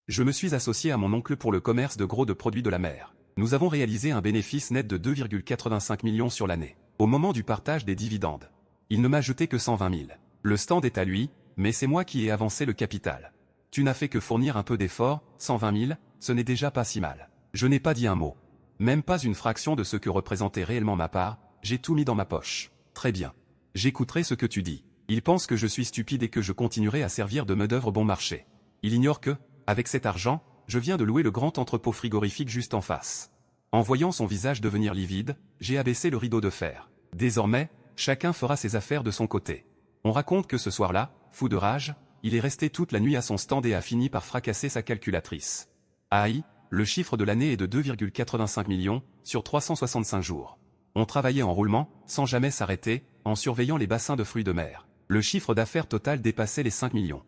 Je me suis associé à mon oncle pour le commerce de gros de produits de la mer. Nous avons réalisé un bénéfice net de 2,85 millions sur l'année. Au moment du partage des dividendes, il ne m'a jeté que 120 000. Le stand est à lui, mais c'est moi qui ai avancé le capital. Tu n'as fait que fournir un peu d'effort, 120 000, ce n'est déjà pas si mal. Je n'ai pas dit un mot. Même pas une fraction de ce que représentait réellement ma part, j'ai tout mis dans ma poche. Très bien. J'écouterai ce que tu dis. Il pense que je suis stupide et que je continuerai à servir de main-d'œuvre bon marché. Il ignore que, avec cet argent, je viens de louer le grand entrepôt frigorifique juste en face. En voyant son visage devenir livide, j'ai abaissé le rideau de fer. Désormais, chacun fera ses affaires de son côté. On raconte que ce soir-là, fou de rage, il est resté toute la nuit à son stand et a fini par fracasser sa calculatrice. Aïe, le chiffre de l'année est de 2,85 millions, sur 365 jours. On travaillait en roulement, sans jamais s'arrêter, en surveillant les bassins de fruits de mer. Le chiffre d'affaires total dépassait les 5 millions.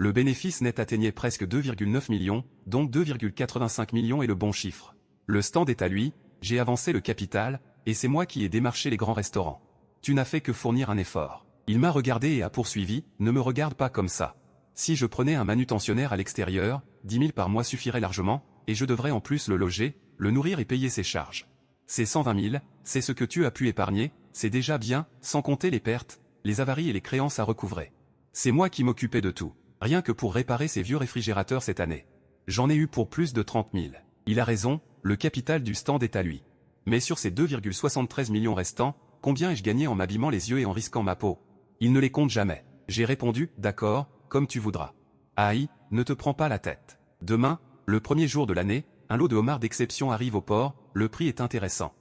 Le bénéfice net atteignait presque 2,9 millions, donc 2,85 millions est le bon chiffre. Le stand est à lui, j'ai avancé le capital, et c'est moi qui ai démarché les grands restaurants. Tu n'as fait que fournir un effort. Il m'a regardé et a poursuivi, ne me regarde pas comme ça. Si je prenais un manutentionnaire à l'extérieur, 10 000 par mois suffirait largement, et je devrais en plus le loger, le nourrir et payer ses charges. Ces 120 000, c'est ce que tu as pu épargner, c'est déjà bien, sans compter les pertes, les avaries et les créances à recouvrer. C'est moi qui m'occupais de tout, rien que pour réparer ces vieux réfrigérateurs cette année. J'en ai eu pour plus de 30 000. Il a raison, le capital du stand est à lui. Mais sur ces 2,73 millions restants, combien ai-je gagné en m'abîmant les yeux et en risquant ma peau? Il ne les compte jamais. J'ai répondu, d'accord, comme tu voudras. Aïe, ne te prends pas la tête. Demain, le premier jour de l'année, un lot de homards d'exception arrive au port, le prix est intéressant.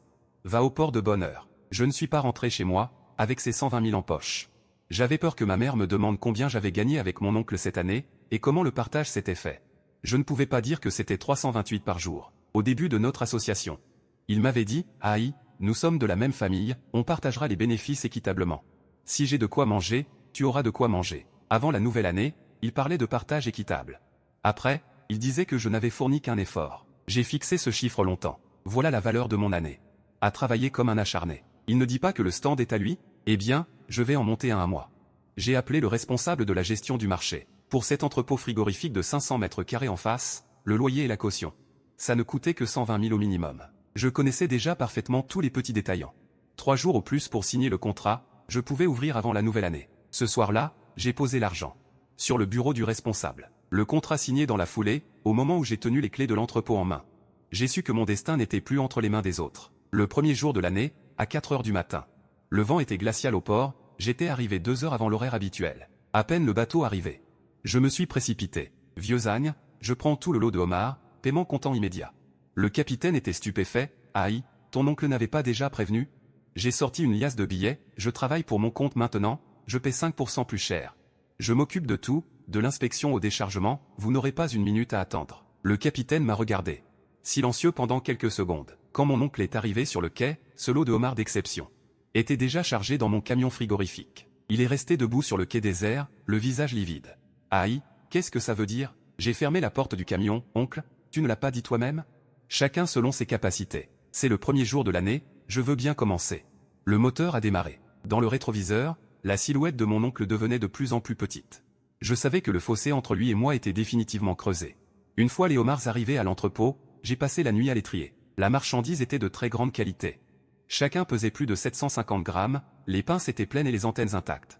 Va au port de bonne heure. Je ne suis pas rentré chez moi, avec ces 120 000 en poche. J'avais peur que ma mère me demande combien j'avais gagné avec mon oncle cette année, et comment le partage s'était fait. Je ne pouvais pas dire que c'était 328 par jour, au début de notre association. Il m'avait dit, aïe, nous sommes de la même famille, on partagera les bénéfices équitablement. Si j'ai de quoi manger, tu auras de quoi manger. Avant la nouvelle année, il parlait de partage équitable. Après, il disait que je n'avais fourni qu'un effort. J'ai fixé ce chiffre longtemps. Voilà la valeur de mon année. À travailler comme un acharné. Il ne dit pas que le stand est à lui? Eh bien, je vais en monter un à moi. J'ai appelé le responsable de la gestion du marché. Pour cet entrepôt frigorifique de 500 mètres carrés en face, le loyer et la caution. Ça ne coûtait que 120 000 au minimum. Je connaissais déjà parfaitement tous les petits détaillants. 3 jours au plus pour signer le contrat, je pouvais ouvrir avant la nouvelle année. Ce soir-là, j'ai posé l'argent sur le bureau du responsable. Le contrat signé dans la foulée, au moment où j'ai tenu les clés de l'entrepôt en main. J'ai su que mon destin n'était plus entre les mains des autres. Le premier jour de l'année, à 4 heures du matin. Le vent était glacial au port, j'étais arrivé 2 heures avant l'horaire habituel. À peine le bateau arrivé. Je me suis précipité. Vieux âne, je prends tout le lot de homards, paiement comptant immédiat. Le capitaine était stupéfait, aïe, ton oncle n'avait pas déjà prévenu? J'ai sorti une liasse de billets, je travaille pour mon compte maintenant, je paie 5% plus cher. Je m'occupe de tout, de l'inspection au déchargement, vous n'aurez pas une minute à attendre. Le capitaine m'a regardé. Silencieux pendant quelques secondes. Quand mon oncle est arrivé sur le quai, ce lot de homards d'exception était déjà chargé dans mon camion frigorifique. Il est resté debout sur le quai désert, le visage livide. Aïe, qu'est-ce que ça veut dire? J'ai fermé la porte du camion, oncle, tu ne l'as pas dit toi-même? Chacun selon ses capacités. C'est le premier jour de l'année, je veux bien commencer. Le moteur a démarré. Dans le rétroviseur, la silhouette de mon oncle devenait de plus en plus petite. Je savais que le fossé entre lui et moi était définitivement creusé. Une fois les homards arrivés à l'entrepôt, j'ai passé la nuit à les trier. La marchandise était de très grande qualité. Chacun pesait plus de 750 grammes, les pinces étaient pleines et les antennes intactes.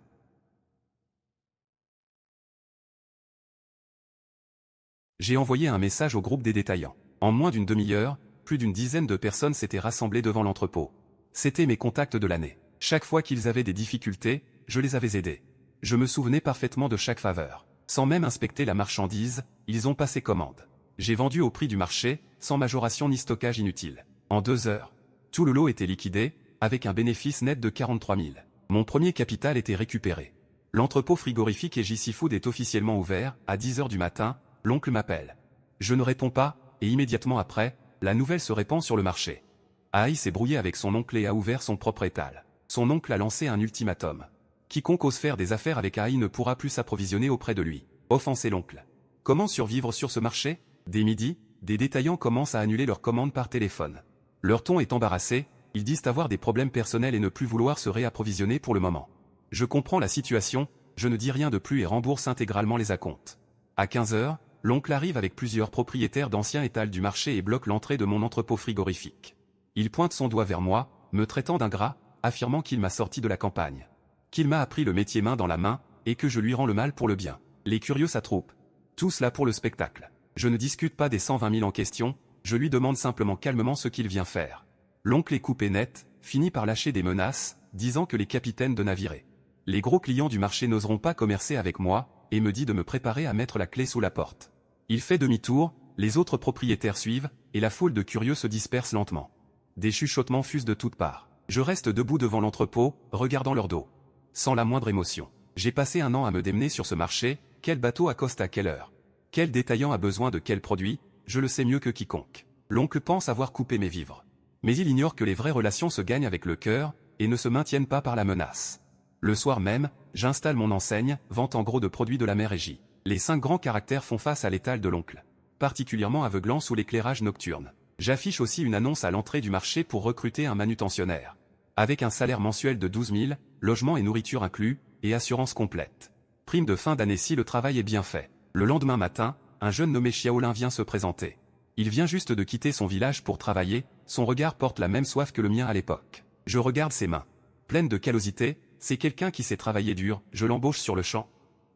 J'ai envoyé un message au groupe des détaillants. En moins d'une demi-heure, plus d'une dizaine de personnes s'étaient rassemblées devant l'entrepôt. C'étaient mes contacts de l'année. Chaque fois qu'ils avaient des difficultés, je les avais aidés. Je me souvenais parfaitement de chaque faveur. Sans même inspecter la marchandise, ils ont passé commande. J'ai vendu au prix du marché, sans majoration ni stockage inutile. En 2 heures, tout le lot était liquidé, avec un bénéfice net de 43 000. Mon premier capital était récupéré. L'entrepôt frigorifique et JC Food est officiellement ouvert, à 10 heures du matin, l'oncle m'appelle. Je ne réponds pas, et immédiatement après, la nouvelle se répand sur le marché. Aïe s'est brouillé avec son oncle et a ouvert son propre étal. Son oncle a lancé un ultimatum. Quiconque ose faire des affaires avec Aïe ne pourra plus s'approvisionner auprès de lui. Offenser l'oncle. Comment survivre sur ce marché? Dès midi, des détaillants commencent à annuler leurs commandes par téléphone. Leur ton est embarrassé, ils disent avoir des problèmes personnels et ne plus vouloir se réapprovisionner pour le moment. Je comprends la situation, je ne dis rien de plus et rembourse intégralement les acomptes. À 15 heures, l'oncle arrive avec plusieurs propriétaires d'anciens étals du marché et bloque l'entrée de mon entrepôt frigorifique. Il pointe son doigt vers moi, me traitant d'ingrat, affirmant qu'il m'a sorti de la campagne. Qu'il m'a appris le métier main dans la main, et que je lui rends le mal pour le bien. Les curieux s'attroupent. Tout cela pour le spectacle. Je ne discute pas des 120 000 en question, je lui demande simplement calmement ce qu'il vient faire. L'oncle est coupé net, finit par lâcher des menaces, disant que les capitaines de navires. Les gros clients du marché n'oseront pas commercer avec moi, et me dit de me préparer à mettre la clé sous la porte. Il fait demi-tour, les autres propriétaires suivent, et la foule de curieux se disperse lentement. Des chuchotements fusent de toutes parts. Je reste debout devant l'entrepôt, regardant leur dos. Sans la moindre émotion. J'ai passé un an à me démener sur ce marché, quel bateau accoste à quelle heure. Quel détaillant a besoin de quel produit, je le sais mieux que quiconque. L'oncle pense avoir coupé mes vivres. Mais il ignore que les vraies relations se gagnent avec le cœur, et ne se maintiennent pas par la menace. Le soir même, j'installe mon enseigne, vente en gros de produits de la mer Égie. Les 5 grands caractères font face à l'étal de l'oncle. Particulièrement aveuglant sous l'éclairage nocturne. J'affiche aussi une annonce à l'entrée du marché pour recruter un manutentionnaire. Avec un salaire mensuel de 12 000, logement et nourriture inclus, et assurance complète. Prime de fin d'année si le travail est bien fait. Le lendemain matin, un jeune nommé Xiaolin vient se présenter. Il vient juste de quitter son village pour travailler, son regard porte la même soif que le mien à l'époque. Je regarde ses mains. Pleines de callosité, c'est quelqu'un qui sait travailler dur, je l'embauche sur le champ.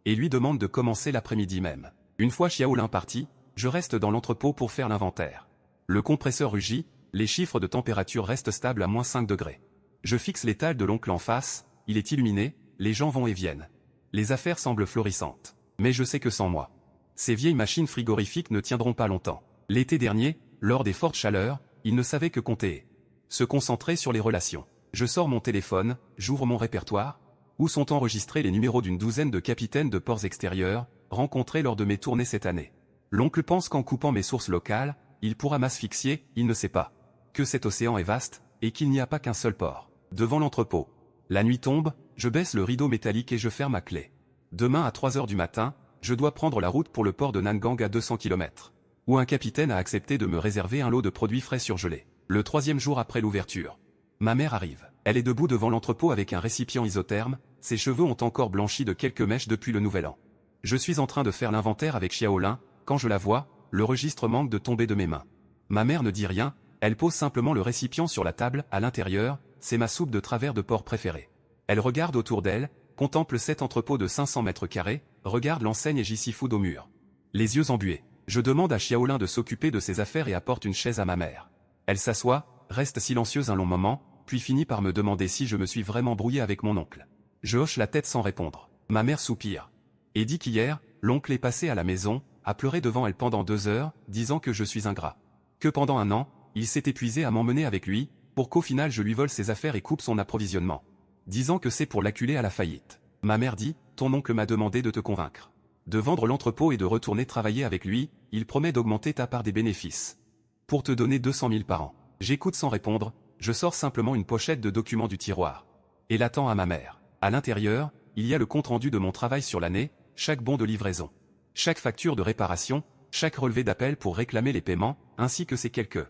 Et lui demande de commencer l'après-midi même. Une fois Xiaolin parti, je reste dans l'entrepôt pour faire l'inventaire. Le compresseur rugit, les chiffres de température restent stables à -5 degrés. Je fixe l'étal de l'oncle en face, il est illuminé, les gens vont et viennent. Les affaires semblent florissantes. Mais je sais que sans moi, ces vieilles machines frigorifiques ne tiendront pas longtemps. L'été dernier, lors des fortes chaleurs, il ne savait que compter. Se concentrer sur les relations. Je sors mon téléphone, j'ouvre mon répertoire, où sont enregistrés les numéros d'une douzaine de capitaines de ports extérieurs, rencontrés lors de mes tournées cette année. L'oncle pense qu'en coupant mes sources locales, il pourra m'asphyxier, il ne sait pas que cet océan est vaste, et qu'il n'y a pas qu'un seul port. Devant l'entrepôt. La nuit tombe, je baisse le rideau métallique et je ferme à clé. Demain à 3 heures du matin, je dois prendre la route pour le port de Nangang à 200 km. Où un capitaine a accepté de me réserver un lot de produits frais surgelés. Le 3e jour après l'ouverture. Ma mère arrive. Elle est debout devant l'entrepôt avec un récipient isotherme, ses cheveux ont encore blanchi de quelques mèches depuis le nouvel an. Je suis en train de faire l'inventaire avec Xiaolin, quand je la vois, le registre manque de tomber de mes mains. Ma mère ne dit rien, elle pose simplement le récipient sur la table, à l'intérieur, c'est ma soupe de travers de porc préférée. Elle regarde autour d'elle, contemple cet entrepôt de 500 mètres carrés, regarde l'enseigne et JC Food au mur. Les yeux embués. Je demande à Xiaolin de s'occuper de ses affaires et apporte une chaise à ma mère. Elle s'assoit, reste silencieuse un long moment, puis finit par me demander si je me suis vraiment brouillé avec mon oncle. Je hoche la tête sans répondre. Ma mère soupire. Et dit qu'hier, l'oncle est passé à la maison, a pleuré devant elle pendant 2 heures, disant que je suis ingrat. Que pendant un an, il s'est épuisé à m'emmener avec lui, pour qu'au final je lui vole ses affaires et coupe son approvisionnement. Disant que c'est pour l'acculer à la faillite. Ma mère dit, ton oncle m'a demandé de te convaincre. De vendre l'entrepôt et de retourner travailler avec lui, il promet d'augmenter ta part des bénéfices. Pour te donner 200 000 par an. J'écoute sans répondre, je sors simplement une pochette de documents du tiroir. Et l'attends à ma mère. À l'intérieur, il y a le compte-rendu de mon travail sur l'année, chaque bon de livraison. Chaque facture de réparation, chaque relevé d'appel pour réclamer les paiements, ainsi que ces quelques.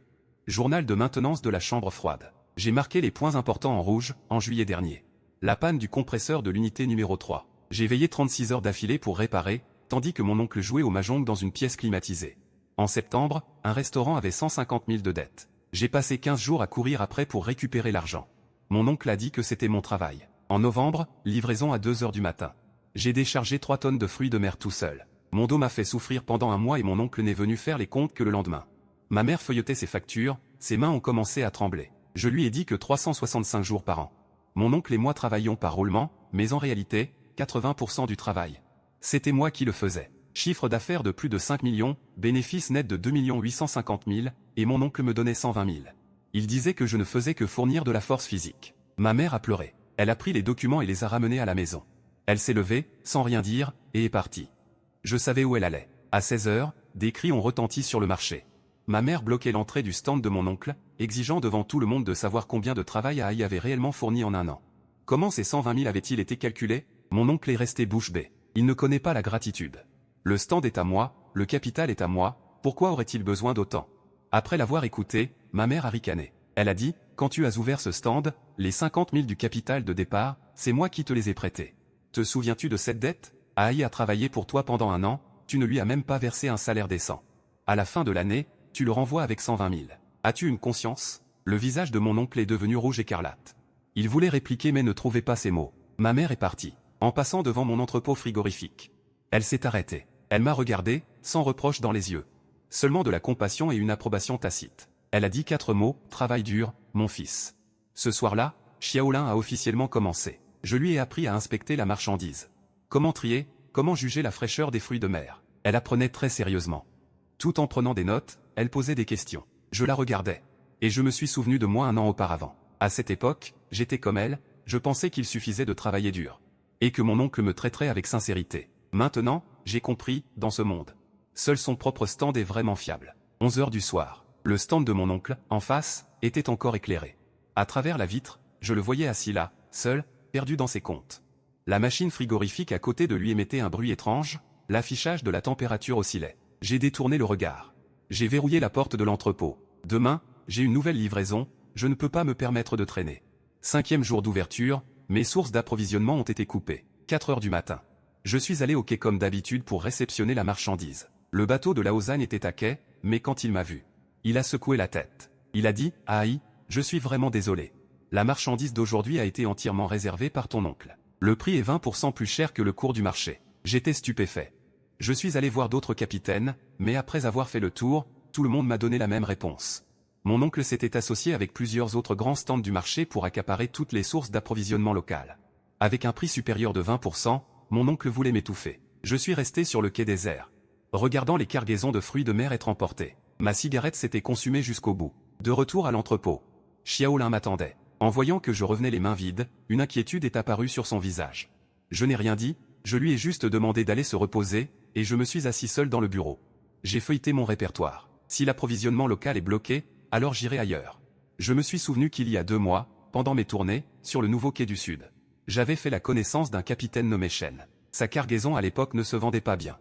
Journal de maintenance de la chambre froide. J'ai marqué les points importants en rouge, en juillet dernier. La panne du compresseur de l'unité numéro 3. J'ai veillé 36 heures d'affilée pour réparer, tandis que mon oncle jouait au mahjong dans une pièce climatisée. En septembre, un restaurant avait 150 000 de dettes. J'ai passé 15 jours à courir après pour récupérer l'argent. Mon oncle a dit que c'était mon travail. En novembre, livraison à 2 heures du matin. J'ai déchargé 3 tonnes de fruits de mer tout seul. Mon dos m'a fait souffrir pendant un mois et mon oncle n'est venu faire les comptes que le lendemain. Ma mère feuilletait ses factures, ses mains ont commencé à trembler. Je lui ai dit que 365 jours par an. Mon oncle et moi travaillions par roulement, mais en réalité, 80% du travail. C'était moi qui le faisais. Chiffre d'affaires de plus de 5 millions, bénéfice net de 2 850 000, et mon oncle me donnait 120 000. Il disait que je ne faisais que fournir de la force physique. Ma mère a pleuré. Elle a pris les documents et les a ramenés à la maison. Elle s'est levée, sans rien dire, et est partie. Je savais où elle allait. À 16 heures, des cris ont retenti sur le marché. Ma mère bloquait l'entrée du stand de mon oncle, exigeant devant tout le monde de savoir combien de travail AI avait réellement fourni en un an. Comment ces 120 000 avaient-ils été calculés? Mon oncle est resté bouche bée. Il ne connaît pas la gratitude. Le stand est à moi, le capital est à moi, pourquoi aurait-il besoin d'autant? Après l'avoir écouté, ma mère a ricané. Elle a dit, quand tu as ouvert ce stand, les 50 000 du capital de départ, c'est moi qui te les ai prêtés. Te souviens-tu de cette dette? AI a travaillé pour toi pendant un an, tu ne lui as même pas versé un salaire décent. À la fin de l'année, tu le renvoies avec 120 000. As-tu une conscience? Le visage de mon oncle est devenu rouge écarlate. Il voulait répliquer mais ne trouvait pas ses mots. Ma mère est partie, en passant devant mon entrepôt frigorifique. Elle s'est arrêtée. Elle m'a regardé, sans reproche dans les yeux. Seulement de la compassion et une approbation tacite. Elle a dit 4 mots, travail dur, mon fils. Ce soir-là, Xiaolin a officiellement commencé. Je lui ai appris à inspecter la marchandise. Comment trier, comment juger la fraîcheur des fruits de mer. Elle apprenait très sérieusement. Tout en prenant des notes, elle posait des questions. Je la regardais. Et je me suis souvenu de moi un an auparavant. À cette époque, j'étais comme elle, je pensais qu'il suffisait de travailler dur. Et que mon oncle me traiterait avec sincérité. Maintenant, j'ai compris, dans ce monde. Seul son propre stand est vraiment fiable. 11 heures du soir. Le stand de mon oncle, en face, était encore éclairé. À travers la vitre, je le voyais assis là, seul, perdu dans ses comptes. La machine frigorifique à côté de lui émettait un bruit étrange, l'affichage de la température oscillait. J'ai détourné le regard. J'ai verrouillé la porte de l'entrepôt. Demain, j'ai une nouvelle livraison, je ne peux pas me permettre de traîner. 5e jour d'ouverture, mes sources d'approvisionnement ont été coupées. 4 heures du matin. Je suis allé au quai comme d'habitude pour réceptionner la marchandise. Le bateau de la Lausanne était à quai, mais quand il m'a vu, il a secoué la tête. Il a dit « Aïe, je suis vraiment désolé. La marchandise d'aujourd'hui a été entièrement réservée par ton oncle. Le prix est 20% plus cher que le cours du marché. » J'étais stupéfait. Je suis allé voir d'autres capitaines, mais après avoir fait le tour, tout le monde m'a donné la même réponse. Mon oncle s'était associé avec plusieurs autres grands stands du marché pour accaparer toutes les sources d'approvisionnement locales. Avec un prix supérieur de 20%, mon oncle voulait m'étouffer. Je suis resté sur le quai désert, regardant les cargaisons de fruits de mer être emportées. Ma cigarette s'était consumée jusqu'au bout. De retour à l'entrepôt, Xiaolin m'attendait. En voyant que je revenais les mains vides, une inquiétude est apparue sur son visage. Je n'ai rien dit, je lui ai juste demandé d'aller se reposer, et je me suis assis seul dans le bureau. J'ai feuilleté mon répertoire. Si l'approvisionnement local est bloqué, alors j'irai ailleurs. Je me suis souvenu qu'il y a 2 mois, pendant mes tournées, sur le nouveau quai du Sud, j'avais fait la connaissance d'un capitaine nommé Chen. Sa cargaison à l'époque ne se vendait pas bien.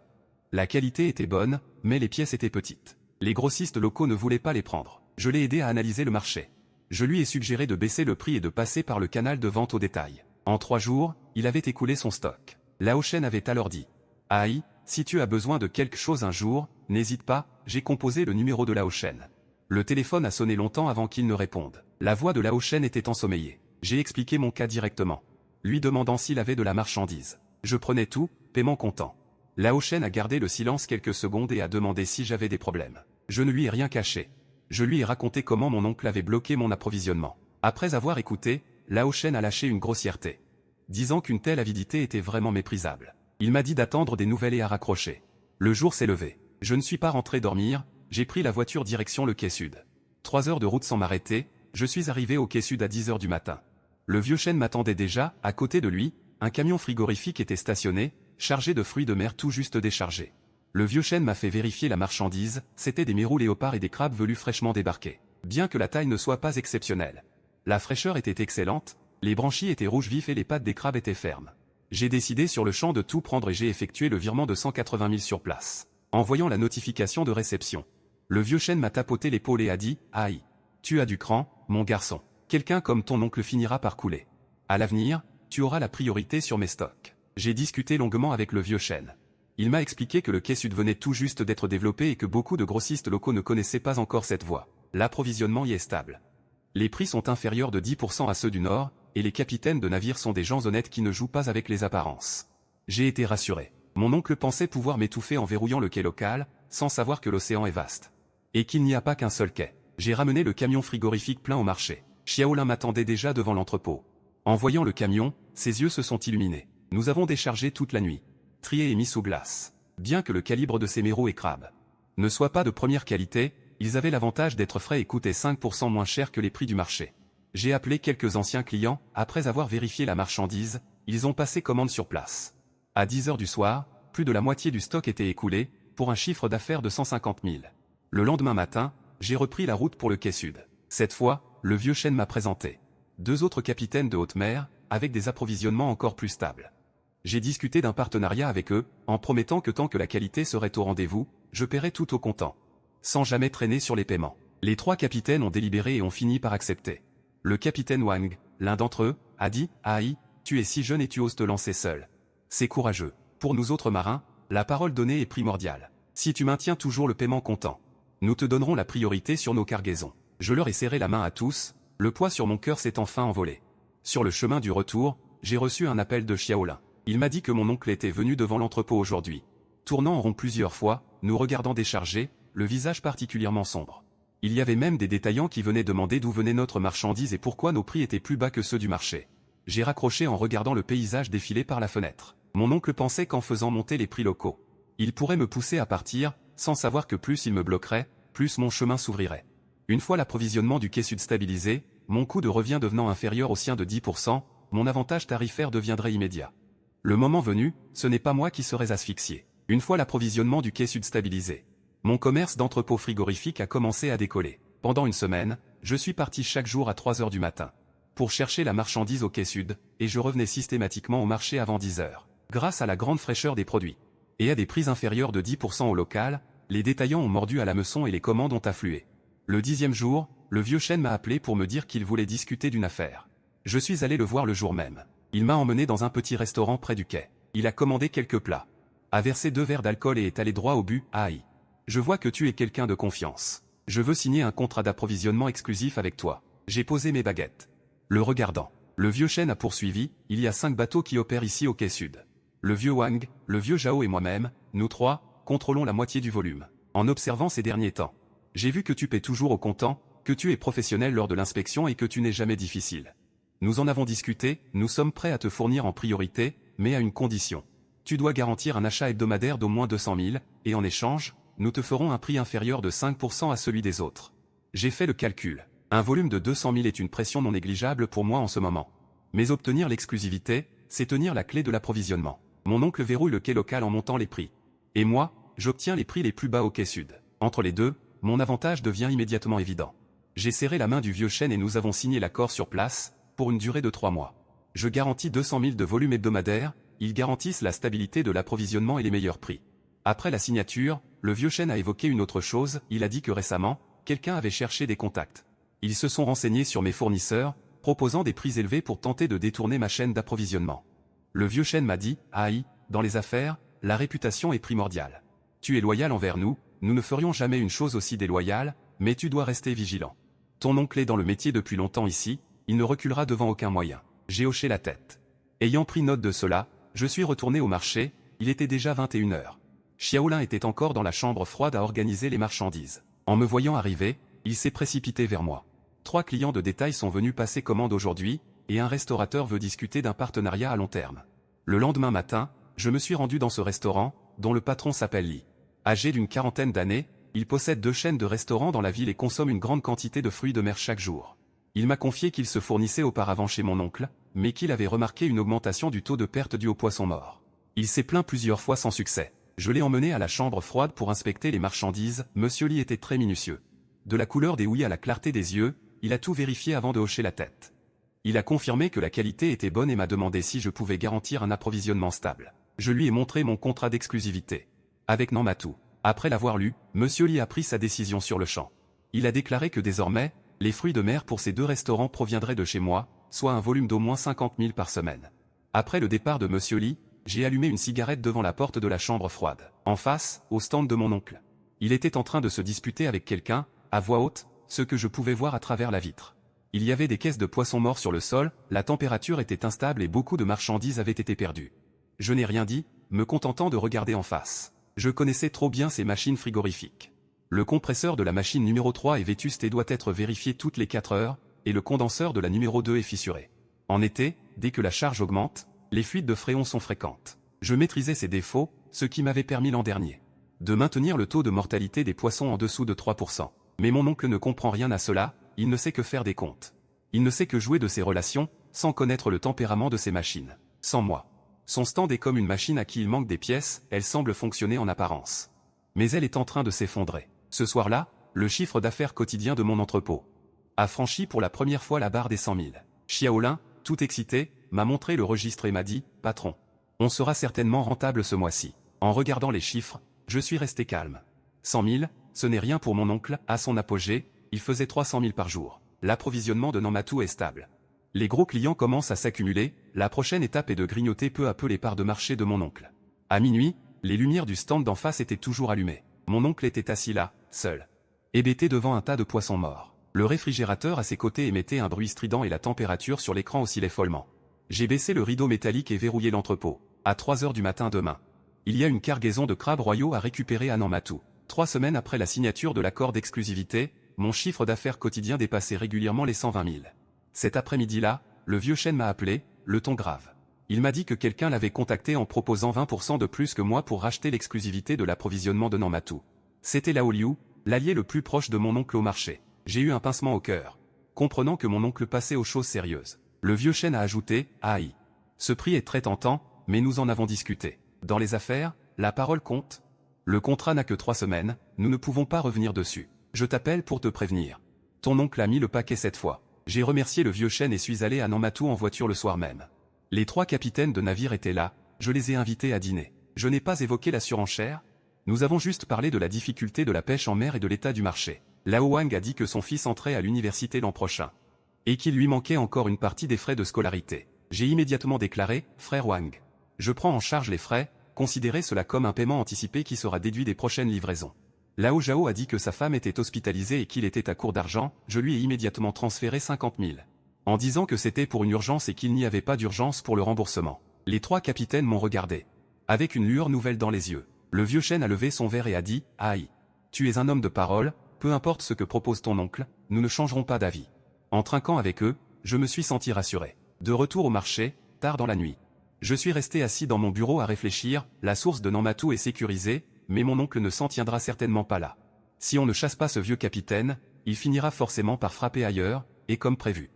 La qualité était bonne, mais les pièces étaient petites. Les grossistes locaux ne voulaient pas les prendre. Je l'ai aidé à analyser le marché. Je lui ai suggéré de baisser le prix et de passer par le canal de vente au détail. En 3 jours, il avait écoulé son stock. Lao Shen avait alors dit « Aïe, si tu as besoin de quelque chose un jour, n'hésite pas, j'ai composé le numéro de Lao Shen. » Le téléphone a sonné longtemps avant qu'il ne réponde. La voix de Lao Shen était ensommeillée. J'ai expliqué mon cas directement, lui demandant s'il avait de la marchandise. Je prenais tout, paiement comptant. Lao Shen a gardé le silence quelques secondes et a demandé si j'avais des problèmes. Je ne lui ai rien caché. Je lui ai raconté comment mon oncle avait bloqué mon approvisionnement. Après avoir écouté, Lao Shen a lâché une grossièreté, disant qu'une telle avidité était vraiment méprisable. Il m'a dit d'attendre des nouvelles et à raccrocher. Le jour s'est levé. Je ne suis pas rentré dormir, j'ai pris la voiture direction le quai sud. 3 heures de route sans m'arrêter, je suis arrivé au quai sud à 10 heures du matin. Le vieux Chen m'attendait déjà, à côté de lui, un camion frigorifique était stationné, chargé de fruits de mer tout juste déchargés. Le vieux Chen m'a fait vérifier la marchandise, c'était des mérous léopards et des crabes velus fraîchement débarqués. Bien que la taille ne soit pas exceptionnelle, la fraîcheur était excellente, les branchies étaient rouges vifs et les pattes des crabes étaient fermes. J'ai décidé sur le champ de tout prendre et j'ai effectué le virement de 180 000 sur place. En voyant la notification de réception, le vieux Chen m'a tapoté l'épaule et a dit « Aïe, tu as du cran, mon garçon. Quelqu'un comme ton oncle finira par couler. À l'avenir, tu auras la priorité sur mes stocks. » J'ai discuté longuement avec le vieux Chen. Il m'a expliqué que le quai sud venait tout juste d'être développé et que beaucoup de grossistes locaux ne connaissaient pas encore cette voie. L'approvisionnement y est stable. Les prix sont inférieurs de 10% à ceux du Nord, et les capitaines de navires sont des gens honnêtes qui ne jouent pas avec les apparences. J'ai été rassuré. Mon oncle pensait pouvoir m'étouffer en verrouillant le quai local, sans savoir que l'océan est vaste. Et qu'il n'y a pas qu'un seul quai. J'ai ramené le camion frigorifique plein au marché. Xiaolin m'attendait déjà devant l'entrepôt. En voyant le camion, ses yeux se sont illuminés. Nous avons déchargé toute la nuit. Trié et mis sous glace. Bien que le calibre de ces mérous et crabes ne soit pas de première qualité, ils avaient l'avantage d'être frais et coûtaient 5% moins cher que les prix du marché. J'ai appelé quelques anciens clients, après avoir vérifié la marchandise, ils ont passé commande sur place. À 10 heures du soir, plus de la moitié du stock était écoulé, pour un chiffre d'affaires de 150 000. Le lendemain matin, j'ai repris la route pour le quai sud. Cette fois, le vieux Chen m'a présenté 2 autres capitaines de haute mer, avec des approvisionnements encore plus stables. J'ai discuté d'un partenariat avec eux, en promettant que tant que la qualité serait au rendez-vous, je paierais tout au comptant, sans jamais traîner sur les paiements. Les 3 capitaines ont délibéré et ont fini par accepter. Le capitaine Wang, l'un d'entre eux, a dit « Aïe, tu es si jeune et tu oses te lancer seul. C'est courageux. Pour nous autres marins, la parole donnée est primordiale. Si tu maintiens toujours le paiement comptant, nous te donnerons la priorité sur nos cargaisons. Je leur ai serré la main à tous, le poids sur mon cœur s'est enfin envolé. Sur le chemin du retour, j'ai reçu un appel de Xiaolin. Il m'a dit que mon oncle était venu devant l'entrepôt aujourd'hui. Tournant en rond plusieurs fois, nous regardant décharger, le visage particulièrement sombre. Il y avait même des détaillants qui venaient demander d'où venait notre marchandise et pourquoi nos prix étaient plus bas que ceux du marché. J'ai raccroché en regardant le paysage défiler par la fenêtre. Mon oncle pensait qu'en faisant monter les prix locaux, il pourrait me pousser à partir, sans savoir que plus il me bloquerait, plus mon chemin s'ouvrirait. Une fois l'approvisionnement du quai sud stabilisé, mon coût de revient devenant inférieur au sien de 10%, mon avantage tarifaire deviendrait immédiat. Le moment venu, ce n'est pas moi qui serais asphyxié. Une fois l'approvisionnement du quai sud stabilisé, mon commerce d'entrepôt frigorifique a commencé à décoller. Pendant une semaine, je suis parti chaque jour à 3 heures du matin pour chercher la marchandise au quai sud, et je revenais systématiquement au marché avant 10 heures. Grâce à la grande fraîcheur des produits et à des prix inférieurs de 10% au local, les détaillants ont mordu à l'hameçon et les commandes ont afflué. Le 10e jour, le vieux chêne m'a appelé pour me dire qu'il voulait discuter d'une affaire. Je suis allé le voir le jour même. Il m'a emmené dans un petit restaurant près du quai. Il a commandé quelques plats, a versé 2 verres d'alcool et est allé droit au but. Aïe. Je vois que tu es quelqu'un de confiance. Je veux signer un contrat d'approvisionnement exclusif avec toi. J'ai posé mes baguettes. Le regardant, le vieux chêne a poursuivi, il y a 5 bateaux qui opèrent ici au quai sud. Le vieux Wang, le vieux Zhao et moi-même, nous 3, contrôlons la moitié du volume. En observant ces derniers temps, j'ai vu que tu paies toujours au comptant, que tu es professionnel lors de l'inspection et que tu n'es jamais difficile. Nous en avons discuté, nous sommes prêts à te fournir en priorité, mais à une condition. Tu dois garantir un achat hebdomadaire d'au moins 200 000, et en échange, nous te ferons un prix inférieur de 5% à celui des autres. J'ai fait le calcul. Un volume de 200 000 est une pression non négligeable pour moi en ce moment. Mais obtenir l'exclusivité, c'est tenir la clé de l'approvisionnement. Mon oncle verrouille le quai local en montant les prix. Et moi, j'obtiens les prix les plus bas au quai sud. Entre les deux, mon avantage devient immédiatement évident. J'ai serré la main du vieux chêne et nous avons signé l'accord sur place, pour une durée de 3 mois. Je garantis 200 000 de volume hebdomadaire, ils garantissent la stabilité de l'approvisionnement et les meilleurs prix. Après la signature, le vieux chêne a évoqué une autre chose, il a dit que récemment, quelqu'un avait cherché des contacts. Ils se sont renseignés sur mes fournisseurs, proposant des prix élevés pour tenter de détourner ma chaîne d'approvisionnement. Le vieux chêne m'a dit, aïe, dans les affaires, la réputation est primordiale. Tu es loyal envers nous, nous ne ferions jamais une chose aussi déloyale, mais tu dois rester vigilant. Ton oncle est dans le métier depuis longtemps ici, il ne reculera devant aucun moyen. J'ai hoché la tête. Ayant pris note de cela, je suis retourné au marché, il était déjà 21 heures. Xiaolin était encore dans la chambre froide à organiser les marchandises. En me voyant arriver, il s'est précipité vers moi. 3 clients de détail sont venus passer commande aujourd'hui, et un restaurateur veut discuter d'un partenariat à long terme. Le lendemain matin, je me suis rendu dans ce restaurant, dont le patron s'appelle Li. Âgé d'une 40aine d'années, il possède 2 chaînes de restaurants dans la ville et consomme une grande quantité de fruits de mer chaque jour. Il m'a confié qu'il se fournissait auparavant chez mon oncle, mais qu'il avait remarqué une augmentation du taux de perte due aux poissons morts. Il s'est plaint plusieurs fois sans succès. Je l'ai emmené à la chambre froide pour inspecter les marchandises, Monsieur Li était très minutieux. De la couleur des houilles à la clarté des yeux, il a tout vérifié avant de hocher la tête. Il a confirmé que la qualité était bonne et m'a demandé si je pouvais garantir un approvisionnement stable. Je lui ai montré mon contrat d'exclusivité. Avec Nanmatou. Après l'avoir lu, Monsieur Li a pris sa décision sur le champ. Il a déclaré que désormais, les fruits de mer pour ces 2 restaurants proviendraient de chez moi, soit un volume d'au moins 50 000 par semaine. Après le départ de Monsieur Li, j'ai allumé une cigarette devant la porte de la chambre froide, en face, au stand de mon oncle. Il était en train de se disputer avec quelqu'un, à voix haute, ce que je pouvais voir à travers la vitre. Il y avait des caisses de poissons morts sur le sol, la température était instable et beaucoup de marchandises avaient été perdues. Je n'ai rien dit, me contentant de regarder en face. Je connaissais trop bien ces machines frigorifiques. Le compresseur de la machine numéro 3 est vétuste et doit être vérifié toutes les 4 heures, et le condenseur de la numéro 2 est fissuré. En été, dès que la charge augmente, les fuites de fréon sont fréquentes. Je maîtrisais ces défauts, ce qui m'avait permis l'an dernier de maintenir le taux de mortalité des poissons en dessous de 3%. Mais mon oncle ne comprend rien à cela, il ne sait que faire des comptes. Il ne sait que jouer de ses relations, sans connaître le tempérament de ses machines. Sans moi. Son stand est comme une machine à qui il manque des pièces, elle semble fonctionner en apparence. Mais elle est en train de s'effondrer. Ce soir-là, le chiffre d'affaires quotidien de mon entrepôt a franchi pour la première fois la barre des 100 000. Xiaolin, tout excité, m'a montré le registre et m'a dit, « Patron, on sera certainement rentable ce mois-ci. » En regardant les chiffres, je suis resté calme. 100 000, ce n'est rien pour mon oncle, à son apogée, il faisait 300 000 par jour. L'approvisionnement de Nanmatou est stable. Les gros clients commencent à s'accumuler, la prochaine étape est de grignoter peu à peu les parts de marché de mon oncle. À minuit, les lumières du stand d'en face étaient toujours allumées. Mon oncle était assis là, seul, hébété devant un tas de poissons morts. Le réfrigérateur à ses côtés émettait un bruit strident et la température sur l'écran oscillait follement. J'ai baissé le rideau métallique et verrouillé l'entrepôt. À 3 heures du matin demain, il y a une cargaison de crabes royaux à récupérer à Nanmatou. 3 semaines après la signature de l'accord d'exclusivité, mon chiffre d'affaires quotidien dépassait régulièrement les 120 000. Cet après-midi-là, le vieux chêne m'a appelé, le ton grave. Il m'a dit que quelqu'un l'avait contacté en proposant 20% de plus que moi pour racheter l'exclusivité de l'approvisionnement de Nanmatou. C'était Lao Liu, l'allié le plus proche de mon oncle au marché. J'ai eu un pincement au cœur, comprenant que mon oncle passait aux choses sérieuses. Le vieux chêne a ajouté, aïe. Ce prix est très tentant, mais nous en avons discuté. Dans les affaires, la parole compte. Le contrat n'a que 3 semaines, nous ne pouvons pas revenir dessus. Je t'appelle pour te prévenir. Ton oncle a mis le paquet cette fois. J'ai remercié le vieux chêne et suis allé à Nanmatou en voiture le soir même. Les 3 capitaines de navire étaient là, je les ai invités à dîner. Je n'ai pas évoqué la surenchère. Nous avons juste parlé de la difficulté de la pêche en mer et de l'état du marché. Lao Wang a dit que son fils entrait à l'université l'an prochain. Et qu'il lui manquait encore une partie des frais de scolarité. J'ai immédiatement déclaré, frère Wang. Je prends en charge les frais, considérez cela comme un paiement anticipé qui sera déduit des prochaines livraisons. Lao Zhao a dit que sa femme était hospitalisée et qu'il était à court d'argent, je lui ai immédiatement transféré 50 000. En disant que c'était pour une urgence et qu'il n'y avait pas d'urgence pour le remboursement. Les 3 capitaines m'ont regardé. Avec une lueur nouvelle dans les yeux. Le vieux chêne a levé son verre et a dit, aïe. Tu es un homme de parole, peu importe ce que propose ton oncle, nous ne changerons pas d'avis. En trinquant avec eux, je me suis senti rassuré. De retour au marché, tard dans la nuit. Je suis resté assis dans mon bureau à réfléchir, la source de Nanmatou est sécurisée, mais mon oncle ne s'en tiendra certainement pas là. Si on ne chasse pas ce vieux capitaine, il finira forcément par frapper ailleurs, et comme prévu.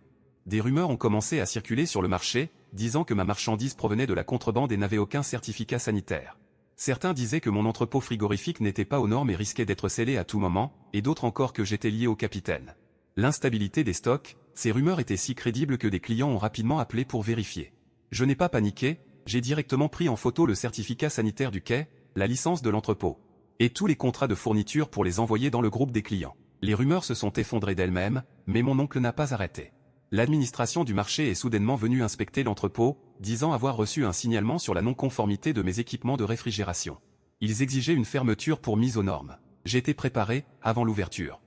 Des rumeurs ont commencé à circuler sur le marché, disant que ma marchandise provenait de la contrebande et n'avait aucun certificat sanitaire. Certains disaient que mon entrepôt frigorifique n'était pas aux normes et risquait d'être scellé à tout moment, et d'autres encore que j'étais lié au capitaine. L'instabilité des stocks, ces rumeurs étaient si crédibles que des clients ont rapidement appelé pour vérifier. Je n'ai pas paniqué, j'ai directement pris en photo le certificat sanitaire du quai, la licence de l'entrepôt, et tous les contrats de fourniture pour les envoyer dans le groupe des clients. Les rumeurs se sont effondrées d'elles-mêmes, mais mon oncle n'a pas arrêté. L'administration du marché est soudainement venue inspecter l'entrepôt, disant avoir reçu un signalement sur la non-conformité de mes équipements de réfrigération. Ils exigeaient une fermeture pour mise aux normes. J'étais préparé, avant l'ouverture.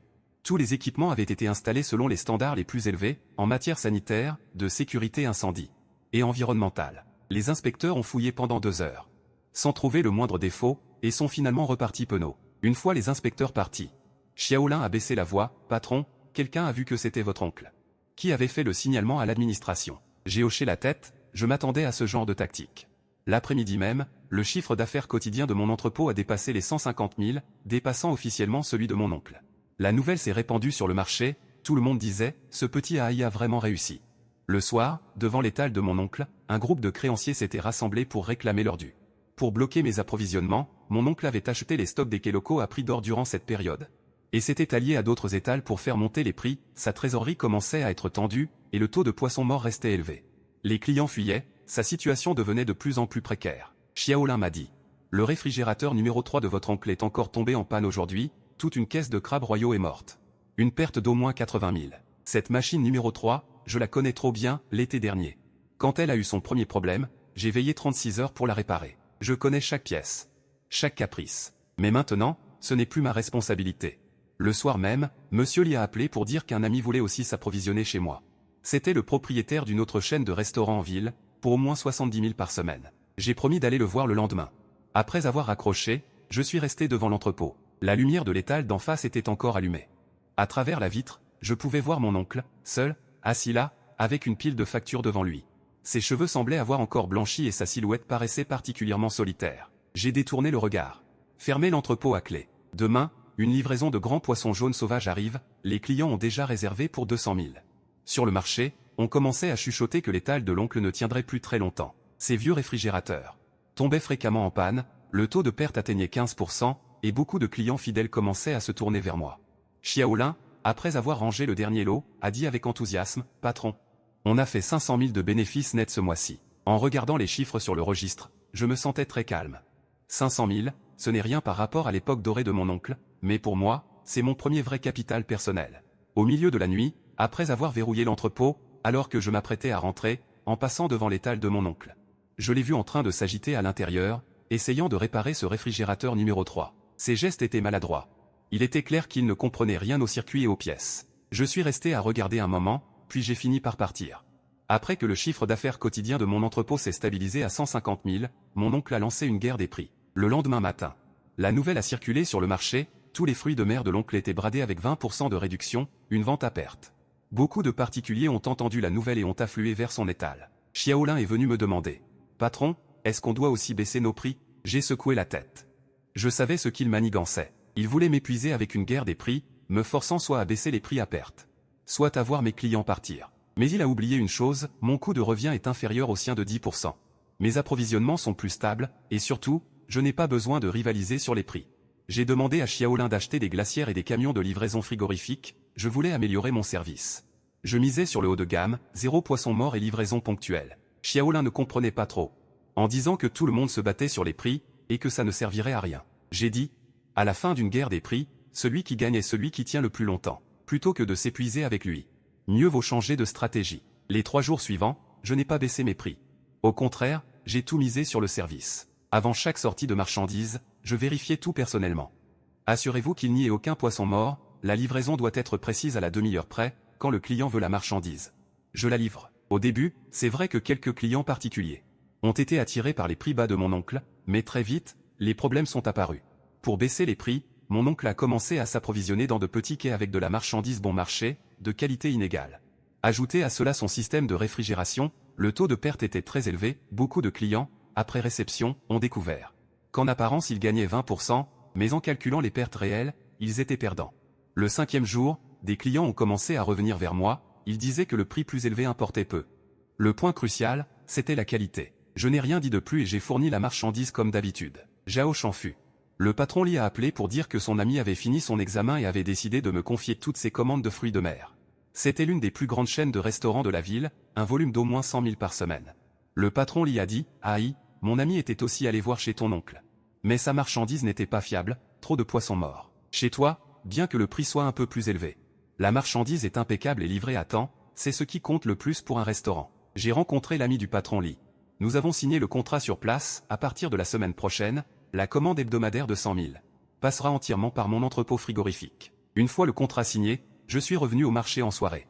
Tous les équipements avaient été installés selon les standards les plus élevés, en matière sanitaire, de sécurité incendie et environnementale. Les inspecteurs ont fouillé pendant 2 heures, sans trouver le moindre défaut, et sont finalement repartis penauds. Une fois les inspecteurs partis, Xiaolin a baissé la voix, « Patron, quelqu'un a vu que c'était votre oncle. Qui avait fait le signalement à l'administration ?» J'ai hoché la tête, je m'attendais à ce genre de tactique. L'après-midi même, le chiffre d'affaires quotidien de mon entrepôt a dépassé les 150 000, dépassant officiellement celui de mon oncle. La nouvelle s'est répandue sur le marché, tout le monde disait, ce petit AI a vraiment réussi. Le soir, devant l'étal de mon oncle, un groupe de créanciers s'était rassemblé pour réclamer leur dû. Pour bloquer mes approvisionnements, mon oncle avait acheté les stocks des quais locaux à prix d'or durant cette période. Et s'était allié à d'autres étals pour faire monter les prix, sa trésorerie commençait à être tendue, et le taux de poissons morts restait élevé. Les clients fuyaient, sa situation devenait de plus en plus précaire. Xiaolin m'a dit, le réfrigérateur numéro 3 de votre oncle est encore tombé en panne aujourd'hui, toute une caisse de crabes royaux est morte. Une perte d'au moins 80 000. Cette machine numéro 3, je la connais trop bien, l'été dernier. Quand elle a eu son premier problème, j'ai veillé 36 heures pour la réparer. Je connais chaque pièce, chaque caprice. Mais maintenant, ce n'est plus ma responsabilité. Le soir même, Monsieur Li a appelé pour dire qu'un ami voulait aussi s'approvisionner chez moi. C'était le propriétaire d'une autre chaîne de restaurants en ville, pour au moins 70 000 par semaine. J'ai promis d'aller le voir le lendemain. Après avoir raccroché, je suis resté devant l'entrepôt. La lumière de l'étal d'en face était encore allumée. À travers la vitre, je pouvais voir mon oncle, seul, assis là, avec une pile de factures devant lui. Ses cheveux semblaient avoir encore blanchi et sa silhouette paraissait particulièrement solitaire. J'ai détourné le regard. Fermé l'entrepôt à clé. Demain, une livraison de grands poissons jaunes sauvages arrive, les clients ont déjà réservé pour 200 000. Sur le marché, on commençait à chuchoter que l'étal de l'oncle ne tiendrait plus très longtemps. Ces vieux réfrigérateurs tombaient fréquemment en panne, le taux de perte atteignait 15%, et beaucoup de clients fidèles commençaient à se tourner vers moi. Xiaolin, après avoir rangé le dernier lot, a dit avec enthousiasme, « Patron, on a fait 500 000 de bénéfices nets ce mois-ci. » En regardant les chiffres sur le registre, je me sentais très calme. 500 000, ce n'est rien par rapport à l'époque dorée de mon oncle, mais pour moi, c'est mon premier vrai capital personnel. Au milieu de la nuit, après avoir verrouillé l'entrepôt, alors que je m'apprêtais à rentrer, en passant devant l'étal de mon oncle. Je l'ai vu en train de s'agiter à l'intérieur, essayant de réparer ce réfrigérateur numéro 3. Ses gestes étaient maladroits. Il était clair qu'il ne comprenait rien au circuit et aux pièces. Je suis resté à regarder un moment, puis j'ai fini par partir. Après que le chiffre d'affaires quotidien de mon entrepôt s'est stabilisé à 150 000, mon oncle a lancé une guerre des prix. Le lendemain matin, la nouvelle a circulé sur le marché, tous les fruits de mer de l'oncle étaient bradés avec 20% de réduction, une vente à perte. Beaucoup de particuliers ont entendu la nouvelle et ont afflué vers son étal. Xiaolin est venu me demander. « Patron, est-ce qu'on doit aussi baisser nos prix ?» J'ai secoué la tête. Je savais ce qu'il manigançait. Il voulait m'épuiser avec une guerre des prix, me forçant soit à baisser les prix à perte, soit à voir mes clients partir. Mais il a oublié une chose, mon coût de revient est inférieur au sien de 10%. Mes approvisionnements sont plus stables, et surtout, je n'ai pas besoin de rivaliser sur les prix. J'ai demandé à Xiaolin d'acheter des glacières et des camions de livraison frigorifique, je voulais améliorer mon service. Je misais sur le haut de gamme, 0 poisson mort et livraison ponctuelle. Xiaolin ne comprenait pas trop. En disant que tout le monde se battait sur les prix, et que ça ne servirait à rien. J'ai dit, à la fin d'une guerre des prix, celui qui gagne est celui qui tient le plus longtemps. Plutôt que de s'épuiser avec lui, mieux vaut changer de stratégie. Les 3 jours suivants, je n'ai pas baissé mes prix. Au contraire, j'ai tout misé sur le service. Avant chaque sortie de marchandises, je vérifiais tout personnellement. Assurez-vous qu'il n'y ait aucun poisson mort, la livraison doit être précise à la demi-heure près, quand le client veut la marchandise. Je la livre. Au début, c'est vrai que quelques clients particuliers ont été attirés par les prix bas de mon oncle, mais très vite, les problèmes sont apparus. Pour baisser les prix, mon oncle a commencé à s'approvisionner dans de petits quais avec de la marchandise bon marché, de qualité inégale. Ajoutez à cela son système de réfrigération, le taux de perte était très élevé, beaucoup de clients, après réception, ont découvert qu'en apparence ils gagnaient 20%, mais en calculant les pertes réelles, ils étaient perdants. Le 5e jour, des clients ont commencé à revenir vers moi, ils disaient que le prix plus élevé importait peu. Le point crucial, c'était la qualité. Je n'ai rien dit de plus et j'ai fourni la marchandise comme d'habitude. Zhao Shanfu. Le patron Li a appelé pour dire que son ami avait fini son examen et avait décidé de me confier toutes ses commandes de fruits de mer. C'était l'une des plus grandes chaînes de restaurants de la ville, un volume d'au moins 100 000 par semaine. Le patron Li a dit, « Aïe, mon ami était aussi allé voir chez ton oncle. Mais sa marchandise n'était pas fiable, trop de poissons morts. Chez toi, bien que le prix soit un peu plus élevé. La marchandise est impeccable et livrée à temps, c'est ce qui compte le plus pour un restaurant. » J'ai rencontré l'ami du patron Li. Nous avons signé le contrat sur place, à partir de la semaine prochaine, la commande hebdomadaire de 100 000 passera entièrement par mon entrepôt frigorifique. Une fois le contrat signé, je suis revenu au marché en soirée.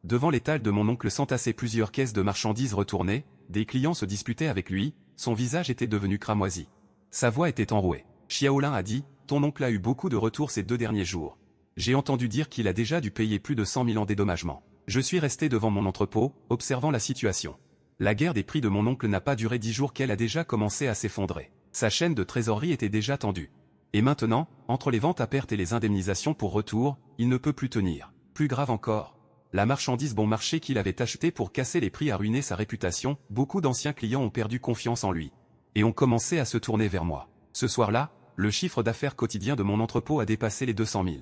Devant l'étal de mon oncle s'entassaient plusieurs caisses de marchandises retournées, des clients se disputaient avec lui, son visage était devenu cramoisi. Sa voix était enrouée. Xiaolin a dit, « Ton oncle a eu beaucoup de retours ces 2 derniers jours. J'ai entendu dire qu'il a déjà dû payer plus de 100 000 en dédommagement. » Je suis resté devant mon entrepôt, observant la situation. La guerre des prix de mon oncle n'a pas duré 10 jours qu'elle a déjà commencé à s'effondrer. Sa chaîne de trésorerie était déjà tendue. Et maintenant, entre les ventes à perte et les indemnisations pour retour, il ne peut plus tenir. Plus grave encore, la marchandise bon marché qu'il avait achetée pour casser les prix a ruiné sa réputation, beaucoup d'anciens clients ont perdu confiance en lui. Et ont commencé à se tourner vers moi. Ce soir-là, le chiffre d'affaires quotidien de mon entrepôt a dépassé les 200 000.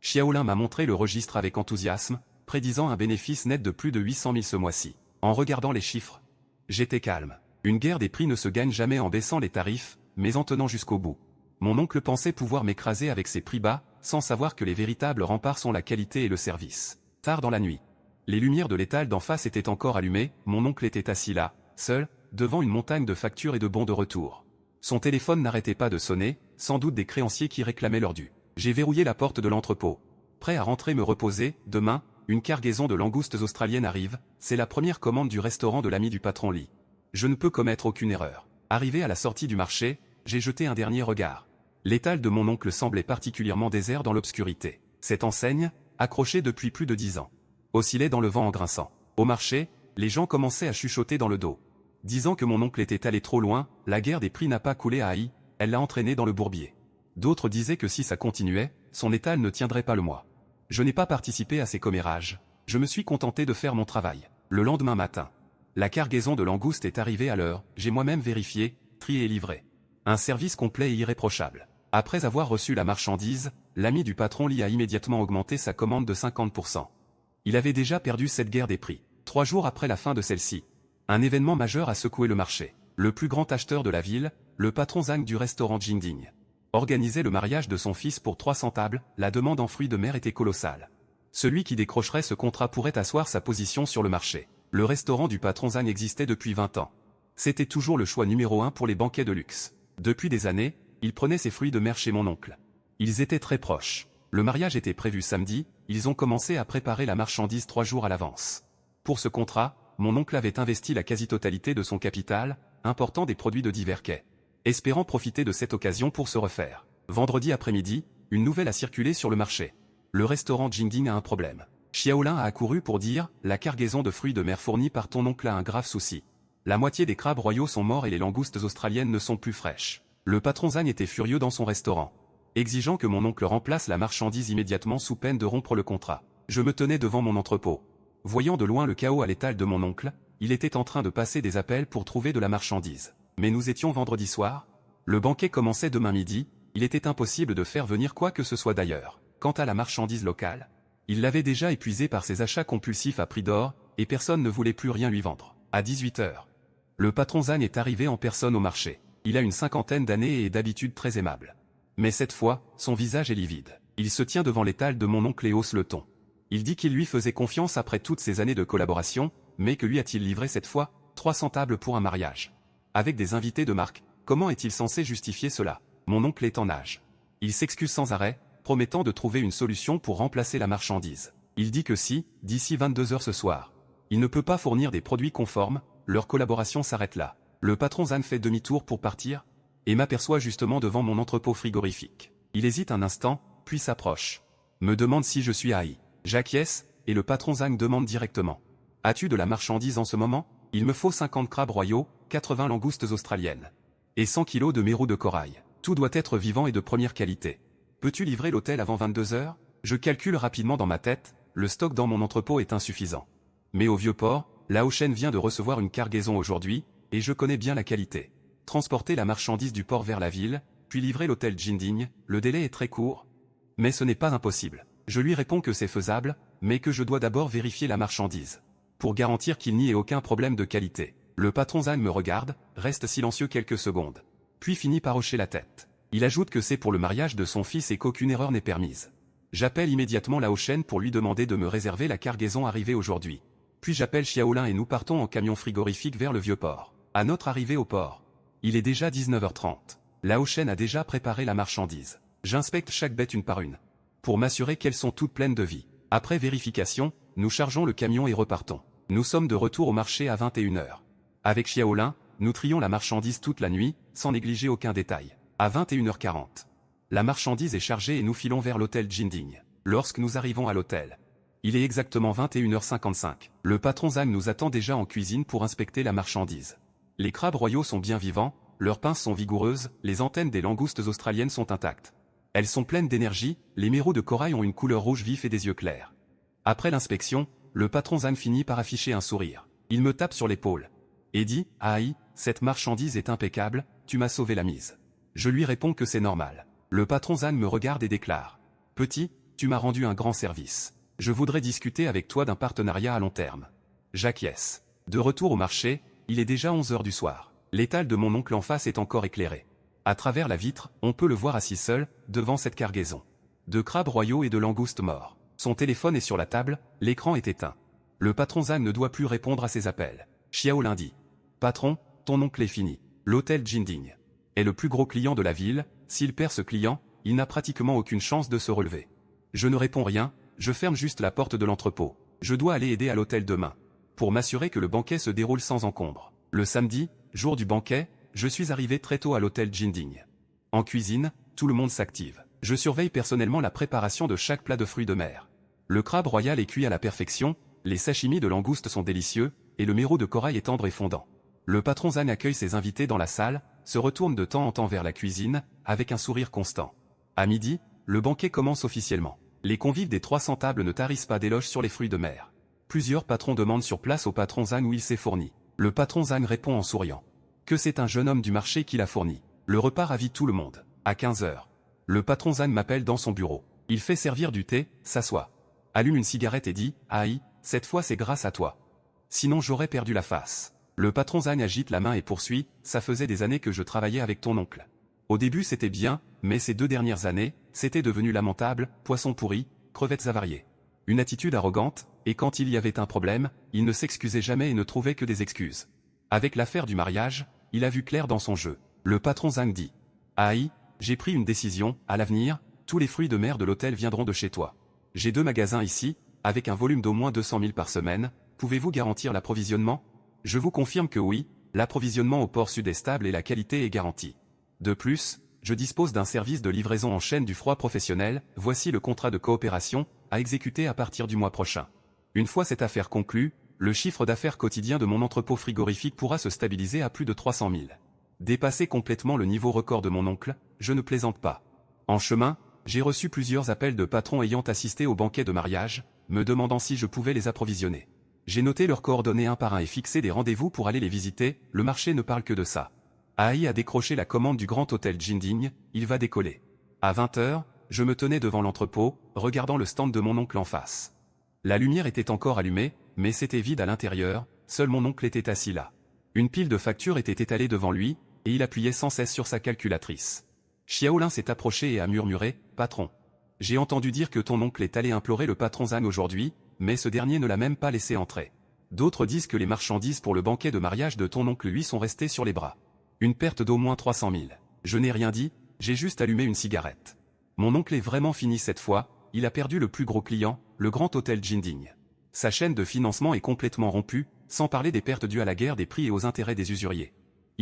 Xiaolin m'a montré le registre avec enthousiasme, prédisant un bénéfice net de plus de 800 000 ce mois-ci. En regardant les chiffres, j'étais calme. Une guerre des prix ne se gagne jamais en baissant les tarifs, mais en tenant jusqu'au bout. Mon oncle pensait pouvoir m'écraser avec ses prix bas, sans savoir que les véritables remparts sont la qualité et le service. Tard dans la nuit, les lumières de l'étal d'en face étaient encore allumées, mon oncle était assis là, seul, devant une montagne de factures et de bons de retour. Son téléphone n'arrêtait pas de sonner, sans doute des créanciers qui réclamaient leur dû. J'ai verrouillé la porte de l'entrepôt. Prêt à rentrer me reposer, demain, une cargaison de langoustes australiennes arrive, c'est la première commande du restaurant de l'ami du patron Li. Je ne peux commettre aucune erreur. Arrivé à la sortie du marché, j'ai jeté un dernier regard. L'étal de mon oncle semblait particulièrement désert dans l'obscurité. Cette enseigne, accrochée depuis plus de 10 ans, oscillait dans le vent en grinçant. Au marché, les gens commençaient à chuchoter dans le dos. Disant que mon oncle était allé trop loin, la guerre des prix n'a pas coulé à Haï, elle l'a entraîné dans le bourbier. D'autres disaient que si ça continuait, son étal ne tiendrait pas le mois. Je n'ai pas participé à ces commérages. Je me suis contenté de faire mon travail. Le lendemain matin, la cargaison de langoustes est arrivée à l'heure, j'ai moi-même vérifié, trié et livré. Un service complet et irréprochable. Après avoir reçu la marchandise, l'ami du patron Li a immédiatement augmenté sa commande de 50%. Il avait déjà perdu cette guerre des prix. 3 jours après la fin de celle-ci, un événement majeur a secoué le marché. Le plus grand acheteur de la ville, le patron Zhang du restaurant Jingding, organisait le mariage de son fils pour 300 tables, la demande en fruits de mer était colossale. Celui qui décrocherait ce contrat pourrait asseoir sa position sur le marché. Le restaurant du patron Zhang existait depuis 20 ans. C'était toujours le choix numéro 1 pour les banquets de luxe. Depuis des années, il prenait ses fruits de mer chez mon oncle. Ils étaient très proches. Le mariage était prévu samedi, ils ont commencé à préparer la marchandise 3 jours à l'avance. Pour ce contrat, mon oncle avait investi la quasi-totalité de son capital, important des produits de divers quais, espérant profiter de cette occasion pour se refaire. Vendredi après-midi, une nouvelle a circulé sur le marché. Le restaurant Jingding a un problème. Xiaolin a accouru pour dire « La cargaison de fruits de mer fournie par ton oncle a un grave souci. La moitié des crabes royaux sont morts et les langoustes australiennes ne sont plus fraîches. » Le patron Zhang était furieux dans son restaurant, exigeant que mon oncle remplace la marchandise immédiatement sous peine de rompre le contrat. Je me tenais devant mon entrepôt. Voyant de loin le chaos à l'étal de mon oncle, il était en train de passer des appels pour trouver de la marchandise. Mais nous étions vendredi soir. Le banquet commençait demain midi, il était impossible de faire venir quoi que ce soit d'ailleurs. Quant à la marchandise locale, il l'avait déjà épuisée par ses achats compulsifs à prix d'or, et personne ne voulait plus rien lui vendre. À 18 h, le patron Zhang est arrivé en personne au marché. Il a une 50aine d'années et est d'habitude très aimable. Mais cette fois, son visage est livide. Il se tient devant l'étal de mon oncle et hausse le ton. Il dit qu'il lui faisait confiance après toutes ces années de collaboration, mais que lui a-t-il livré cette fois 300 tables pour un mariage avec des invités de marque. Comment est-il censé justifier cela? Mon oncle est en âge. Il s'excuse sans arrêt, promettant de trouver une solution pour remplacer la marchandise. Il dit que si, d'ici 22 h ce soir, il ne peut pas fournir des produits conformes, leur collaboration s'arrête là. Le patron Zhang fait demi-tour pour partir, et m'aperçoit justement devant mon entrepôt frigorifique. Il hésite un instant, puis s'approche. Me demande si je suis haï. J'acquiesce, et le patron Zhang demande directement. As-tu de la marchandise en ce moment? Il me faut 50 crabes royaux, 80 langoustes australiennes, et 100 kilos de mérous de corail. Tout doit être vivant et de première qualité. Peux-tu livrer l'hôtel avant 22 h? Je calcule rapidement dans ma tête, le stock dans mon entrepôt est insuffisant. Mais au Vieux-Port, Lao Shen vient de recevoir une cargaison aujourd'hui, et je connais bien la qualité. Transporter la marchandise du port vers la ville, puis livrer l'hôtel Jingding, le délai est très court. Mais ce n'est pas impossible. Je lui réponds que c'est faisable, mais que je dois d'abord vérifier la marchandise, pour garantir qu'il n'y ait aucun problème de qualité. Le patron Zhang me regarde, reste silencieux quelques secondes, puis finit par hocher la tête. Il ajoute que c'est pour le mariage de son fils et qu'aucune erreur n'est permise. J'appelle immédiatement Lao Shen pour lui demander de me réserver la cargaison arrivée aujourd'hui. Puis j'appelle Xiaolin et nous partons en camion frigorifique vers le Vieux-Port. À notre arrivée au port, il est déjà 19 h 30. Lao Shen a déjà préparé la marchandise. J'inspecte chaque bête une par une, pour m'assurer qu'elles sont toutes pleines de vie. Après vérification, nous chargeons le camion et repartons. Nous sommes de retour au marché à 21 h. Avec Xiaolin, nous trions la marchandise toute la nuit, sans négliger aucun détail. À 21 h 40, la marchandise est chargée et nous filons vers l'hôtel Jingding. Lorsque nous arrivons à l'hôtel, il est exactement 21 h 55. Le patron Zhang nous attend déjà en cuisine pour inspecter la marchandise. Les crabes royaux sont bien vivants, leurs pinces sont vigoureuses, les antennes des langoustes australiennes sont intactes. Elles sont pleines d'énergie, les mérous de corail ont une couleur rouge vif et des yeux clairs. Après l'inspection, le patron Zhang finit par afficher un sourire. Il me tape sur l'épaule et dit « Aïe, cette marchandise est impeccable, tu m'as sauvé la mise. » Je lui réponds que c'est normal. Le patron Zhang me regarde et déclare « Petit, tu m'as rendu un grand service. Je voudrais discuter avec toi d'un partenariat à long terme. » J'acquiesce. De retour au marché, il est déjà 11 h du soir. L'étal de mon oncle en face est encore éclairé. À travers la vitre, on peut le voir assis seul, devant cette cargaison de crabes royaux et de langoustes morts. Son téléphone est sur la table, l'écran est éteint. Le patron Zhang ne doit plus répondre à ses appels. Xiaolin dit « Patron, ton oncle est fini. L'hôtel Jingding est le plus gros client de la ville, s'il perd ce client, il n'a pratiquement aucune chance de se relever. » Je ne réponds rien, je ferme juste la porte de l'entrepôt. Je dois aller aider à l'hôtel demain, pour m'assurer que le banquet se déroule sans encombre. Le samedi, jour du banquet, je suis arrivé très tôt à l'hôtel Jingding. En cuisine, tout le monde s'active. Je surveille personnellement la préparation de chaque plat de fruits de mer. Le crabe royal est cuit à la perfection, les sashimi de langoustes sont délicieux, et le mérou de corail est tendre et fondant. Le patron Zhang accueille ses invités dans la salle, se retourne de temps en temps vers la cuisine, avec un sourire constant. À midi, le banquet commence officiellement. Les convives des 300 tables ne tarissent pas d'éloges sur les fruits de mer. Plusieurs patrons demandent sur place au patron Zhang où il s'est fourni. Le patron Zhang répond en souriant que c'est un jeune homme du marché qui l'a fourni. Le repas ravit tout le monde. À 15 h, le patron Zhang m'appelle dans son bureau. Il fait servir du thé, s'assoit, allume une cigarette et dit « Aïe, cette fois c'est grâce à toi. Sinon j'aurais perdu la face. » Le patron Zhang agite la main et poursuit « Ça faisait des années que je travaillais avec ton oncle. Au début c'était bien, mais ces 2 dernières années, c'était devenu lamentable, poisson pourri, crevettes avariées. Une attitude arrogante, et quand il y avait un problème, il ne s'excusait jamais et ne trouvait que des excuses. Avec l'affaire du mariage, il a vu clair dans son jeu. Le patron Zhang dit. Aïe, j'ai pris une décision, à l'avenir, tous les fruits de mer de l'hôtel viendront de chez toi. J'ai 2 magasins ici, avec un volume d'au moins 200 000 par semaine, pouvez-vous garantir l'approvisionnement? Je vous confirme que oui, l'approvisionnement au port sud est stable et la qualité est garantie. De plus, je dispose d'un service de livraison en chaîne du froid professionnel, voici le contrat de coopération, à exécuter à partir du mois prochain. Une fois cette affaire conclue, le chiffre d'affaires quotidien de mon entrepôt frigorifique pourra se stabiliser à plus de 300 000. Dépasser complètement le niveau record de mon oncle, je ne plaisante pas. En chemin, j'ai reçu plusieurs appels de patrons ayant assisté au banquet de mariage, me demandant si je pouvais les approvisionner. J'ai noté leurs coordonnées un par un et fixé des rendez-vous pour aller les visiter, le marché ne parle que de ça. Aïe a décroché la commande du grand hôtel Jinding, il va décoller. À 20 h, je me tenais devant l'entrepôt, regardant le stand de mon oncle en face. La lumière était encore allumée, mais c'était vide à l'intérieur, seul mon oncle était assis là. Une pile de factures était étalée devant lui, et il appuyait sans cesse sur sa calculatrice. Xiaolin s'est approché et a murmuré, « Patron. J'ai entendu dire que ton oncle est allé implorer le patron Zhang aujourd'hui, mais ce dernier ne l'a même pas laissé entrer. D'autres disent que les marchandises pour le banquet de mariage de ton oncle lui sont restées sur les bras. Une perte d'au moins 300 000. Je n'ai rien dit, j'ai juste allumé une cigarette. Mon oncle est vraiment fini cette fois, il a perdu le plus gros client, le grand hôtel Jinding. Sa chaîne de financement est complètement rompue, sans parler des pertes dues à la guerre des prix et aux intérêts des usuriers.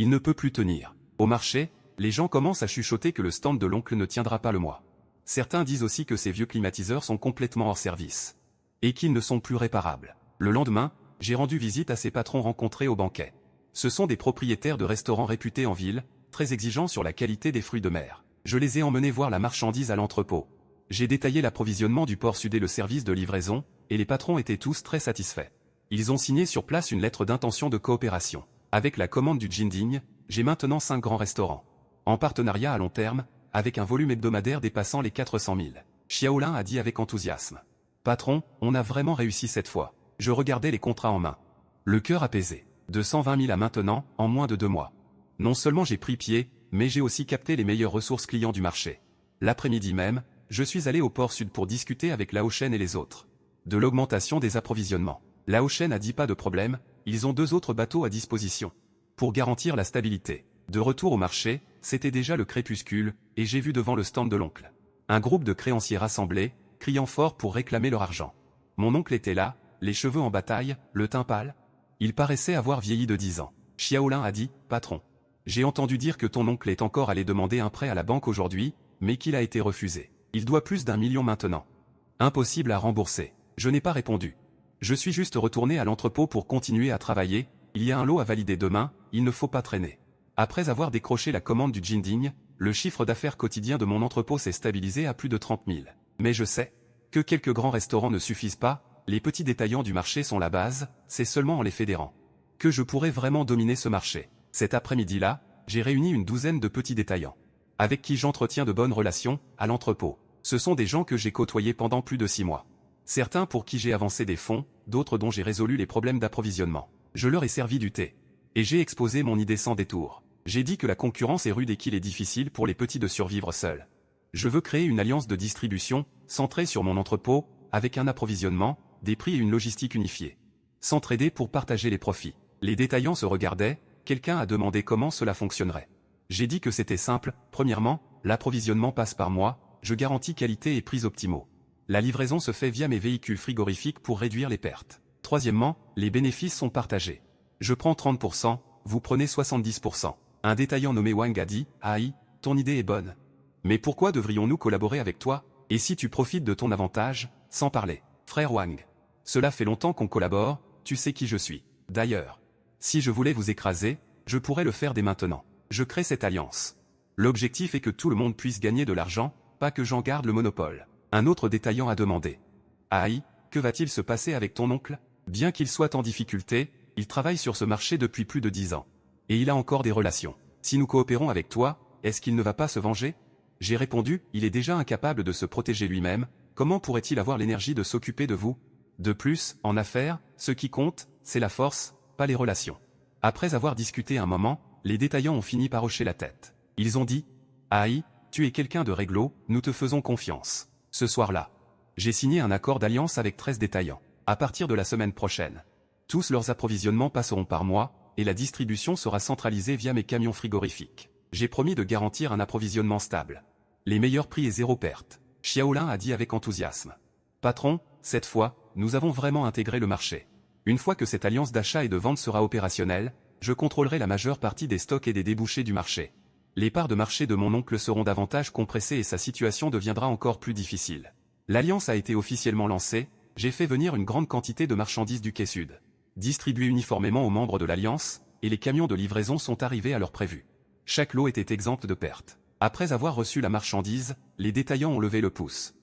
Il ne peut plus tenir. Au marché, les gens commencent à chuchoter que le stand de l'oncle ne tiendra pas le mois. Certains disent aussi que ces vieux climatiseurs sont complètement hors service. Et qu'ils ne sont plus réparables. Le lendemain, j'ai rendu visite à ces patrons rencontrés au banquet. Ce sont des propriétaires de restaurants réputés en ville, très exigeants sur la qualité des fruits de mer. Je les ai emmenés voir la marchandise à l'entrepôt. J'ai détaillé l'approvisionnement du port sud et le service de livraison, et les patrons étaient tous très satisfaits. Ils ont signé sur place une lettre d'intention de coopération. Avec la commande du Jinding, j'ai maintenant 5 grands restaurants. En partenariat à long terme, avec un volume hebdomadaire dépassant les 400 000. Xiaolin a dit avec enthousiasme. Patron, on a vraiment réussi cette fois. Je regardais les contrats en main. Le cœur apaisé. De 120 000 à maintenant, en moins de 2 mois. Non seulement j'ai pris pied, mais j'ai aussi capté les meilleures ressources clients du marché. L'après-midi même, je suis allé au port sud pour discuter avec Lao Shen et les autres. De l'augmentation des approvisionnements. Lao Shen a dit pas de problème, ils ont 2 autres bateaux à disposition. Pour garantir la stabilité. De retour au marché, c'était déjà le crépuscule, et j'ai vu devant le stand de l'oncle un groupe de créanciers rassemblés, criant fort pour réclamer leur argent. Mon oncle était là, les cheveux en bataille, le teint pâle. Il paraissait avoir vieilli de 10 ans. Xiaolin a dit, « Patron. J'ai entendu dire que ton oncle est encore allé demander un prêt à la banque aujourd'hui, mais qu'il a été refusé. Il doit plus d'1 million maintenant. Impossible à rembourser. » Je n'ai pas répondu. Je suis juste retourné à l'entrepôt pour continuer à travailler, il y a un lot à valider demain, il ne faut pas traîner. Après avoir décroché la commande du Jinding, le chiffre d'affaires quotidien de mon entrepôt s'est stabilisé à plus de 30 000. Mais je sais que quelques grands restaurants ne suffisent pas, les petits détaillants du marché sont la base, c'est seulement en les fédérant que je pourrais vraiment dominer ce marché. Cet après-midi-là, j'ai réuni une douzaine de petits détaillants, avec qui j'entretiens de bonnes relations, à l'entrepôt. Ce sont des gens que j'ai côtoyés pendant plus de 6 mois. Certains pour qui j'ai avancé des fonds, d'autres dont j'ai résolu les problèmes d'approvisionnement. Je leur ai servi du thé. Et j'ai exposé mon idée sans détour. J'ai dit que la concurrence est rude et qu'il est difficile pour les petits de survivre seuls. Je veux créer une alliance de distribution, centrée sur mon entrepôt, avec un approvisionnement, des prix et une logistique unifiée. S'entraider pour partager les profits. Les détaillants se regardaient, quelqu'un a demandé comment cela fonctionnerait. J'ai dit que c'était simple, premièrement, l'approvisionnement passe par moi, je garantis qualité et prix optimaux. La livraison se fait via mes véhicules frigorifiques pour réduire les pertes. Troisièmement, les bénéfices sont partagés. Je prends 30%, vous prenez 70%. Un détaillant nommé Wang a dit, « Aïe, ton idée est bonne. Mais pourquoi devrions-nous collaborer avec toi, et si tu profites de ton avantage, sans parler, frère Wang. Cela fait longtemps qu'on collabore, tu sais qui je suis. D'ailleurs, si je voulais vous écraser, je pourrais le faire dès maintenant. Je crée cette alliance. L'objectif est que tout le monde puisse gagner de l'argent, pas que j'en garde le monopole. » Un autre détaillant a demandé. « Aïe, que va-t-il se passer avec ton oncle? Bien qu'il soit en difficulté, il travaille sur ce marché depuis plus de 10 ans. Et il a encore des relations. Si nous coopérons avec toi, est-ce qu'il ne va pas se venger ?» J'ai répondu, il est déjà incapable de se protéger lui-même, comment pourrait-il avoir l'énergie de s'occuper de vous? De plus, en affaires, ce qui compte, c'est la force, pas les relations. Après avoir discuté un moment, les détaillants ont fini par hocher la tête. Ils ont dit, « Aïe, tu es quelqu'un de réglo, nous te faisons confiance. » Ce soir-là, j'ai signé un accord d'alliance avec 13 détaillants. À partir de la semaine prochaine, tous leurs approvisionnements passeront par moi, et la distribution sera centralisée via mes camions frigorifiques. J'ai promis de garantir un approvisionnement stable. Les meilleurs prix et zéro perte. Xiaolin a dit avec enthousiasme. Patron, cette fois, nous avons vraiment intégré le marché. Une fois que cette alliance d'achat et de vente sera opérationnelle, je contrôlerai la majeure partie des stocks et des débouchés du marché. Les parts de marché de mon oncle seront davantage compressées et sa situation deviendra encore plus difficile. L'alliance a été officiellement lancée, j'ai fait venir une grande quantité de marchandises du quai sud. Distribuées uniformément aux membres de l'alliance, et les camions de livraison sont arrivés à l'heure prévue. Chaque lot était exempt de pertes. Après avoir reçu la marchandise, les détaillants ont levé le pouce.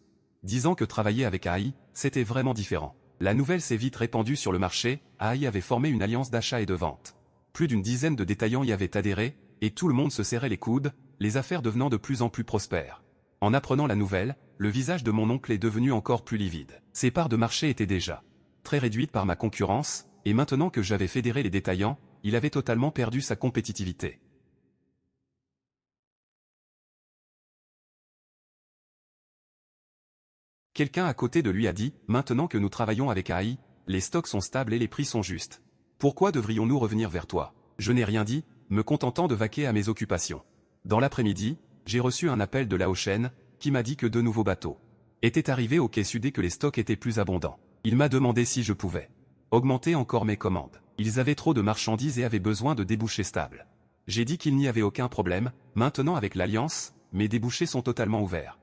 Disant que travailler avec AI, c'était vraiment différent. La nouvelle s'est vite répandue sur le marché, AI avait formé une alliance d'achat et de vente. Plus d'une dizaine de détaillants y avaient adhéré, et tout le monde se serrait les coudes, les affaires devenant de plus en plus prospères. En apprenant la nouvelle, le visage de mon oncle est devenu encore plus livide. Ses parts de marché étaient déjà très réduites par ma concurrence, et maintenant que j'avais fédéré les détaillants, il avait totalement perdu sa compétitivité. Quelqu'un à côté de lui a dit, maintenant que nous travaillons avec AI, les stocks sont stables et les prix sont justes. Pourquoi devrions-nous revenir vers toi? Je n'ai rien dit, me contentant de vaquer à mes occupations. Dans l'après-midi, j'ai reçu un appel de Lao Shen, qui m'a dit que deux nouveaux bateaux étaient arrivés au quai sud et que les stocks étaient plus abondants. Il m'a demandé si je pouvais augmenter encore mes commandes. Ils avaient trop de marchandises et avaient besoin de débouchés stables. J'ai dit qu'il n'y avait aucun problème, maintenant avec l'Alliance, mes débouchés sont totalement ouverts.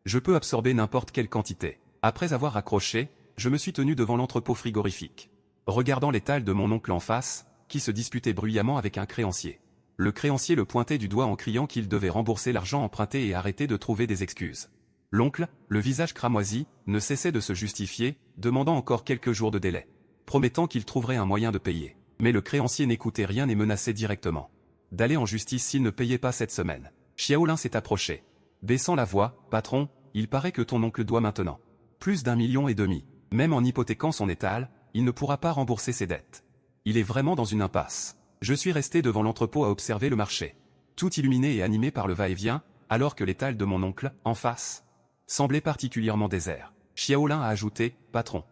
Je peux absorber n'importe quelle quantité. Après avoir accroché, je me suis tenu devant l'entrepôt frigorifique, regardant l'étal de mon oncle en face, qui se disputait bruyamment avec un créancier. Le créancier le pointait du doigt en criant qu'il devait rembourser l'argent emprunté et arrêter de trouver des excuses. L'oncle, le visage cramoisi, ne cessait de se justifier, demandant encore quelques jours de délai, promettant qu'il trouverait un moyen de payer. Mais le créancier n'écoutait rien et menaçait directement d'aller en justice s'il ne payait pas cette semaine. Xiaolin s'est approché. Baissant la voix, « Patron, il paraît que ton oncle doit maintenant plus d'1,5 million. Même en hypothéquant son étal, il ne pourra pas rembourser ses dettes. Il est vraiment dans une impasse. » Je suis resté devant l'entrepôt à observer le marché, tout illuminé et animé par le va-et-vient, alors que l'étal de mon oncle, en face, semblait particulièrement désert. Xiaolin a ajouté, « Patron,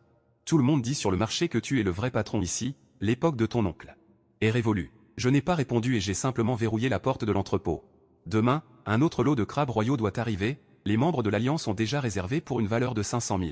tout le monde dit sur le marché que tu es le vrai patron ici, l'époque de ton oncle est révolue. » Je n'ai pas répondu et j'ai simplement verrouillé la porte de l'entrepôt. Demain, un autre lot de crabes royaux doit arriver, les membres de l'Alliance ont déjà réservé pour une valeur de 500 000.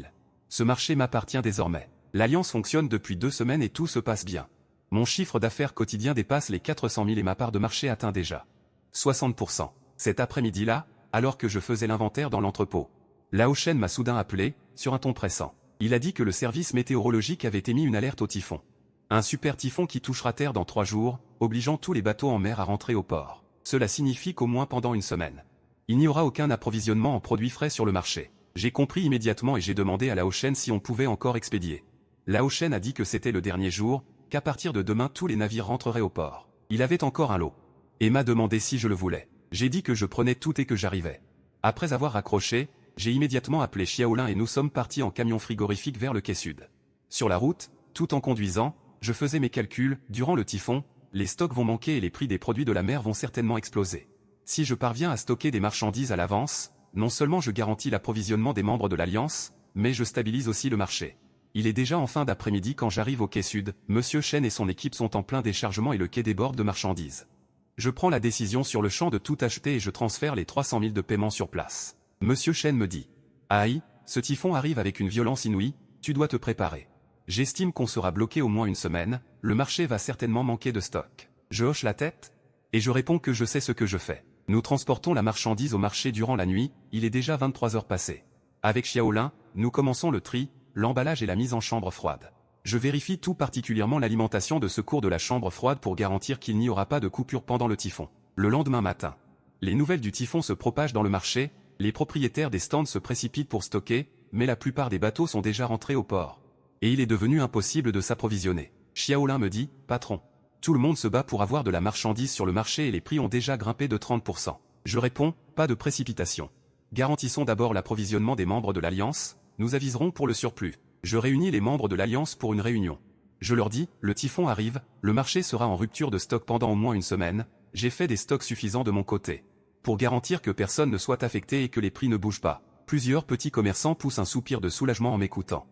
Ce marché m'appartient désormais. L'Alliance fonctionne depuis 2 semaines et tout se passe bien. Mon chiffre d'affaires quotidien dépasse les 400 000 et ma part de marché atteint déjà 60%. Cet après-midi-là, alors que je faisais l'inventaire dans l'entrepôt, Lao Shen m'a soudain appelé, sur un ton pressant. Il a dit que le service météorologique avait émis une alerte au typhon. Un super typhon qui touchera terre dans 3 jours, obligeant tous les bateaux en mer à rentrer au port. Cela signifie qu'au moins pendant une semaine, il n'y aura aucun approvisionnement en produits frais sur le marché. J'ai compris immédiatement et j'ai demandé à Lao Shen si on pouvait encore expédier. Lao Shen a dit que c'était le dernier jour, qu'à partir de demain tous les navires rentreraient au port. Il avait encore un lot. Et m'a demandé si je le voulais. J'ai dit que je prenais tout et que j'arrivais. Après avoir raccroché, j'ai immédiatement appelé Xiaolin et nous sommes partis en camion frigorifique vers le quai sud. Sur la route, tout en conduisant, je faisais mes calculs, durant le typhon, les stocks vont manquer et les prix des produits de la mer vont certainement exploser. Si je parviens à stocker des marchandises à l'avance, non seulement je garantis l'approvisionnement des membres de l'Alliance, mais je stabilise aussi le marché. Il est déjà en fin d'après-midi quand j'arrive au quai sud, Monsieur Shen et son équipe sont en plein déchargement et le quai déborde de marchandises. Je prends la décision sur le champ de tout acheter et je transfère les 300 000 de paiement sur place. Monsieur Shen me dit, « Aïe, ce typhon arrive avec une violence inouïe, tu dois te préparer. J'estime qu'on sera bloqué au moins une semaine, le marché va certainement manquer de stock. » Je hoche la tête, et je réponds que je sais ce que je fais. Nous transportons la marchandise au marché durant la nuit, il est déjà 23 heures passées. Avec Xiaolin, nous commençons le tri, l'emballage et la mise en chambre froide. Je vérifie tout particulièrement l'alimentation de secours de la chambre froide pour garantir qu'il n'y aura pas de coupure pendant le typhon. Le lendemain matin, les nouvelles du typhon se propagent dans le marché, les propriétaires des stands se précipitent pour stocker, mais la plupart des bateaux sont déjà rentrés au port. Et il est devenu impossible de s'approvisionner. Xiaolin me dit, « Patron, tout le monde se bat pour avoir de la marchandise sur le marché et les prix ont déjà grimpé de 30%. » Je réponds, « Pas de précipitation. Garantissons d'abord l'approvisionnement des membres de l'Alliance, nous aviserons pour le surplus. » Je réunis les membres de l'Alliance pour une réunion. Je leur dis, le typhon arrive, le marché sera en rupture de stock pendant au moins une semaine, j'ai fait des stocks suffisants de mon côté. Pour garantir que personne ne soit affecté et que les prix ne bougent pas. Plusieurs petits commerçants poussent un soupir de soulagement en m'écoutant.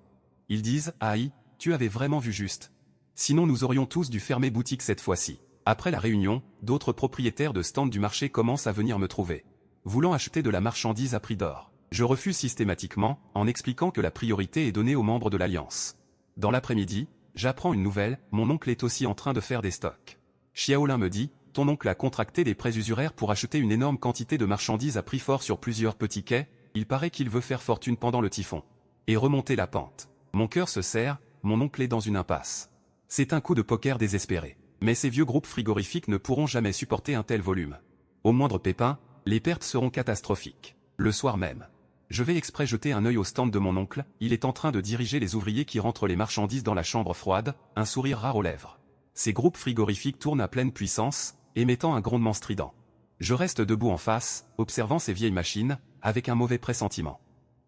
Ils disent, aïe, tu avais vraiment vu juste. Sinon nous aurions tous dû fermer boutique cette fois-ci. Après la réunion, d'autres propriétaires de stands du marché commencent à venir me trouver, voulant acheter de la marchandise à prix d'or. Je refuse systématiquement, en expliquant que la priorité est donnée aux membres de l'Alliance. Dans l'après-midi, j'apprends une nouvelle, mon oncle est aussi en train de faire des stocks. Xiaolin me dit, ton oncle a contracté des prêts usuraires pour acheter une énorme quantité de marchandises à prix fort sur plusieurs petits quais, il paraît qu'il veut faire fortune pendant le typhon. Et remonter la pente. Mon cœur se serre, mon oncle est dans une impasse. C'est un coup de poker désespéré. Mais ces vieux groupes frigorifiques ne pourront jamais supporter un tel volume. Au moindre pépin, les pertes seront catastrophiques. Le soir même, je vais exprès jeter un œil au stand de mon oncle, il est en train de diriger les ouvriers qui rentrent les marchandises dans la chambre froide, un sourire rare aux lèvres. Ces groupes frigorifiques tournent à pleine puissance, émettant un grondement strident. Je reste debout en face, observant ces vieilles machines, avec un mauvais pressentiment.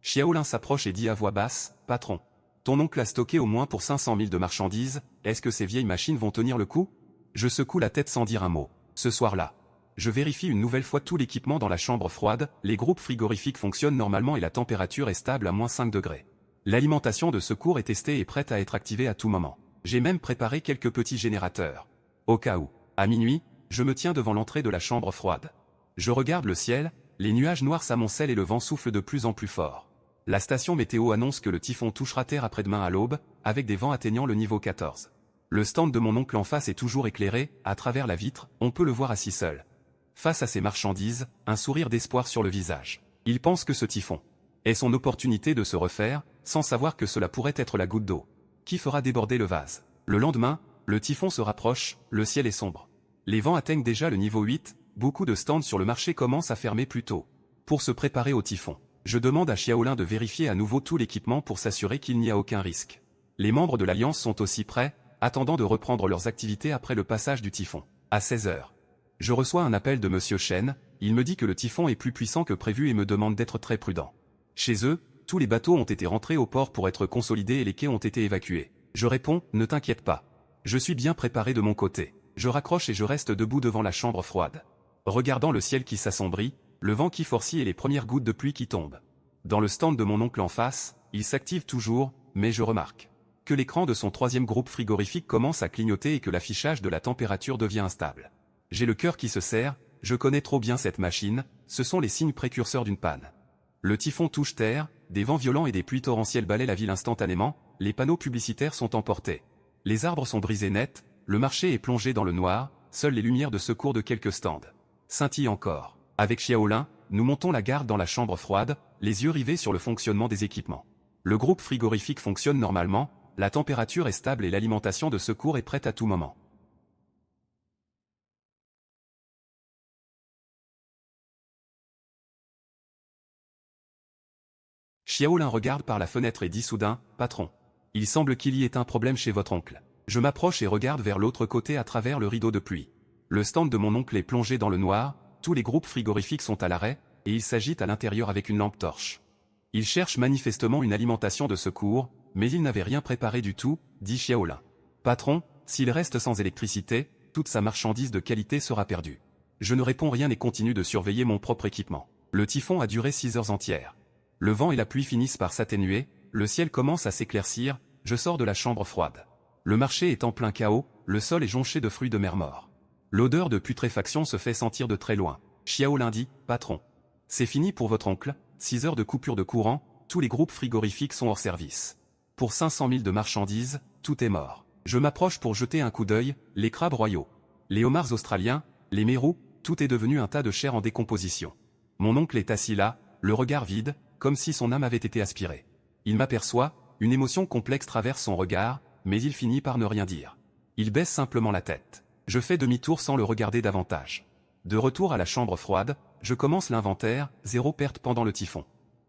Xiaolin s'approche et dit à voix basse, « Patron, ton oncle a stocké au moins pour 500 000 de marchandises, est-ce que ces vieilles machines vont tenir le coup ?» Je secoue la tête sans dire un mot. Ce soir-là, je vérifie une nouvelle fois tout l'équipement dans la chambre froide, les groupes frigorifiques fonctionnent normalement et la température est stable à -5 degrés. L'alimentation de secours est testée et prête à être activée à tout moment. J'ai même préparé quelques petits générateurs. Au cas où, à minuit, je me tiens devant l'entrée de la chambre froide. Je regarde le ciel, les nuages noirs s'amoncellent et le vent souffle de plus en plus fort. La station météo annonce que le typhon touchera terre après-demain à l'aube, avec des vents atteignant le niveau 14. Le stand de mon oncle en face est toujours éclairé, à travers la vitre, on peut le voir assis seul. Face à ses marchandises, un sourire d'espoir sur le visage. Il pense que ce typhon est son opportunité de se refaire, sans savoir que cela pourrait être la goutte d'eau qui fera déborder le vase. Le lendemain, le typhon se rapproche, le ciel est sombre. Les vents atteignent déjà le niveau 8, beaucoup de stands sur le marché commencent à fermer plus tôt. Pour se préparer au typhon, je demande à Xiaolin de vérifier à nouveau tout l'équipement pour s'assurer qu'il n'y a aucun risque. Les membres de l'Alliance sont aussi prêts, attendant de reprendre leurs activités après le passage du typhon. À 16 h. Je reçois un appel de Monsieur Chen, il me dit que le typhon est plus puissant que prévu et me demande d'être très prudent. Chez eux, tous les bateaux ont été rentrés au port pour être consolidés et les quais ont été évacués. Je réponds, ne t'inquiète pas. Je suis bien préparé de mon côté. Je raccroche et je reste debout devant la chambre froide. Regardant le ciel qui s'assombrit, le vent qui forcit et les premières gouttes de pluie qui tombent. Dans le stand de mon oncle en face, il s'active toujours, mais je remarque que l'écran de son troisième groupe frigorifique commence à clignoter et que l'affichage de la température devient instable. J'ai le cœur qui se serre, je connais trop bien cette machine, ce sont les signes précurseurs d'une panne. Le typhon touche terre, des vents violents et des pluies torrentielles balaient la ville instantanément, les panneaux publicitaires sont emportés. Les arbres sont brisés net, le marché est plongé dans le noir, seules les lumières de secours de quelques stands scintillent encore. Avec Xiaolin, nous montons la garde dans la chambre froide, les yeux rivés sur le fonctionnement des équipements. Le groupe frigorifique fonctionne normalement, la température est stable et l'alimentation de secours est prête à tout moment. Xiaolin regarde par la fenêtre et dit soudain, « Patron, il semble qu'il y ait un problème chez votre oncle. » Je m'approche et regarde vers l'autre côté à travers le rideau de pluie. Le stand de mon oncle est plongé dans le noir, tous les groupes frigorifiques sont à l'arrêt, et il s'agite à l'intérieur avec une lampe torche. Il cherche manifestement une alimentation de secours, mais il n'avait rien préparé du tout, dit Xiaolin. Patron, s'il reste sans électricité, toute sa marchandise de qualité sera perdue. Je ne réponds rien et continue de surveiller mon propre équipement. Le typhon a duré 6 heures entières. Le vent et la pluie finissent par s'atténuer, le ciel commence à s'éclaircir, je sors de la chambre froide. Le marché est en plein chaos, le sol est jonché de fruits de mer morts. L'odeur de putréfaction se fait sentir de très loin. Xiaolin dit, patron. C'est fini pour votre oncle, 6 heures de coupure de courant, tous les groupes frigorifiques sont hors service. Pour 500 000 de marchandises, tout est mort. Je m'approche pour jeter un coup d'œil, les crabes royaux, les homards australiens, les mérous, tout est devenu un tas de chair en décomposition. Mon oncle est assis là, le regard vide, comme si son âme avait été aspirée. Il m'aperçoit, une émotion complexe traverse son regard, mais il finit par ne rien dire. Il baisse simplement la tête. Je fais demi-tour sans le regarder davantage. De retour à la chambre froide, je commence l'inventaire, 0 perte pendant le typhon.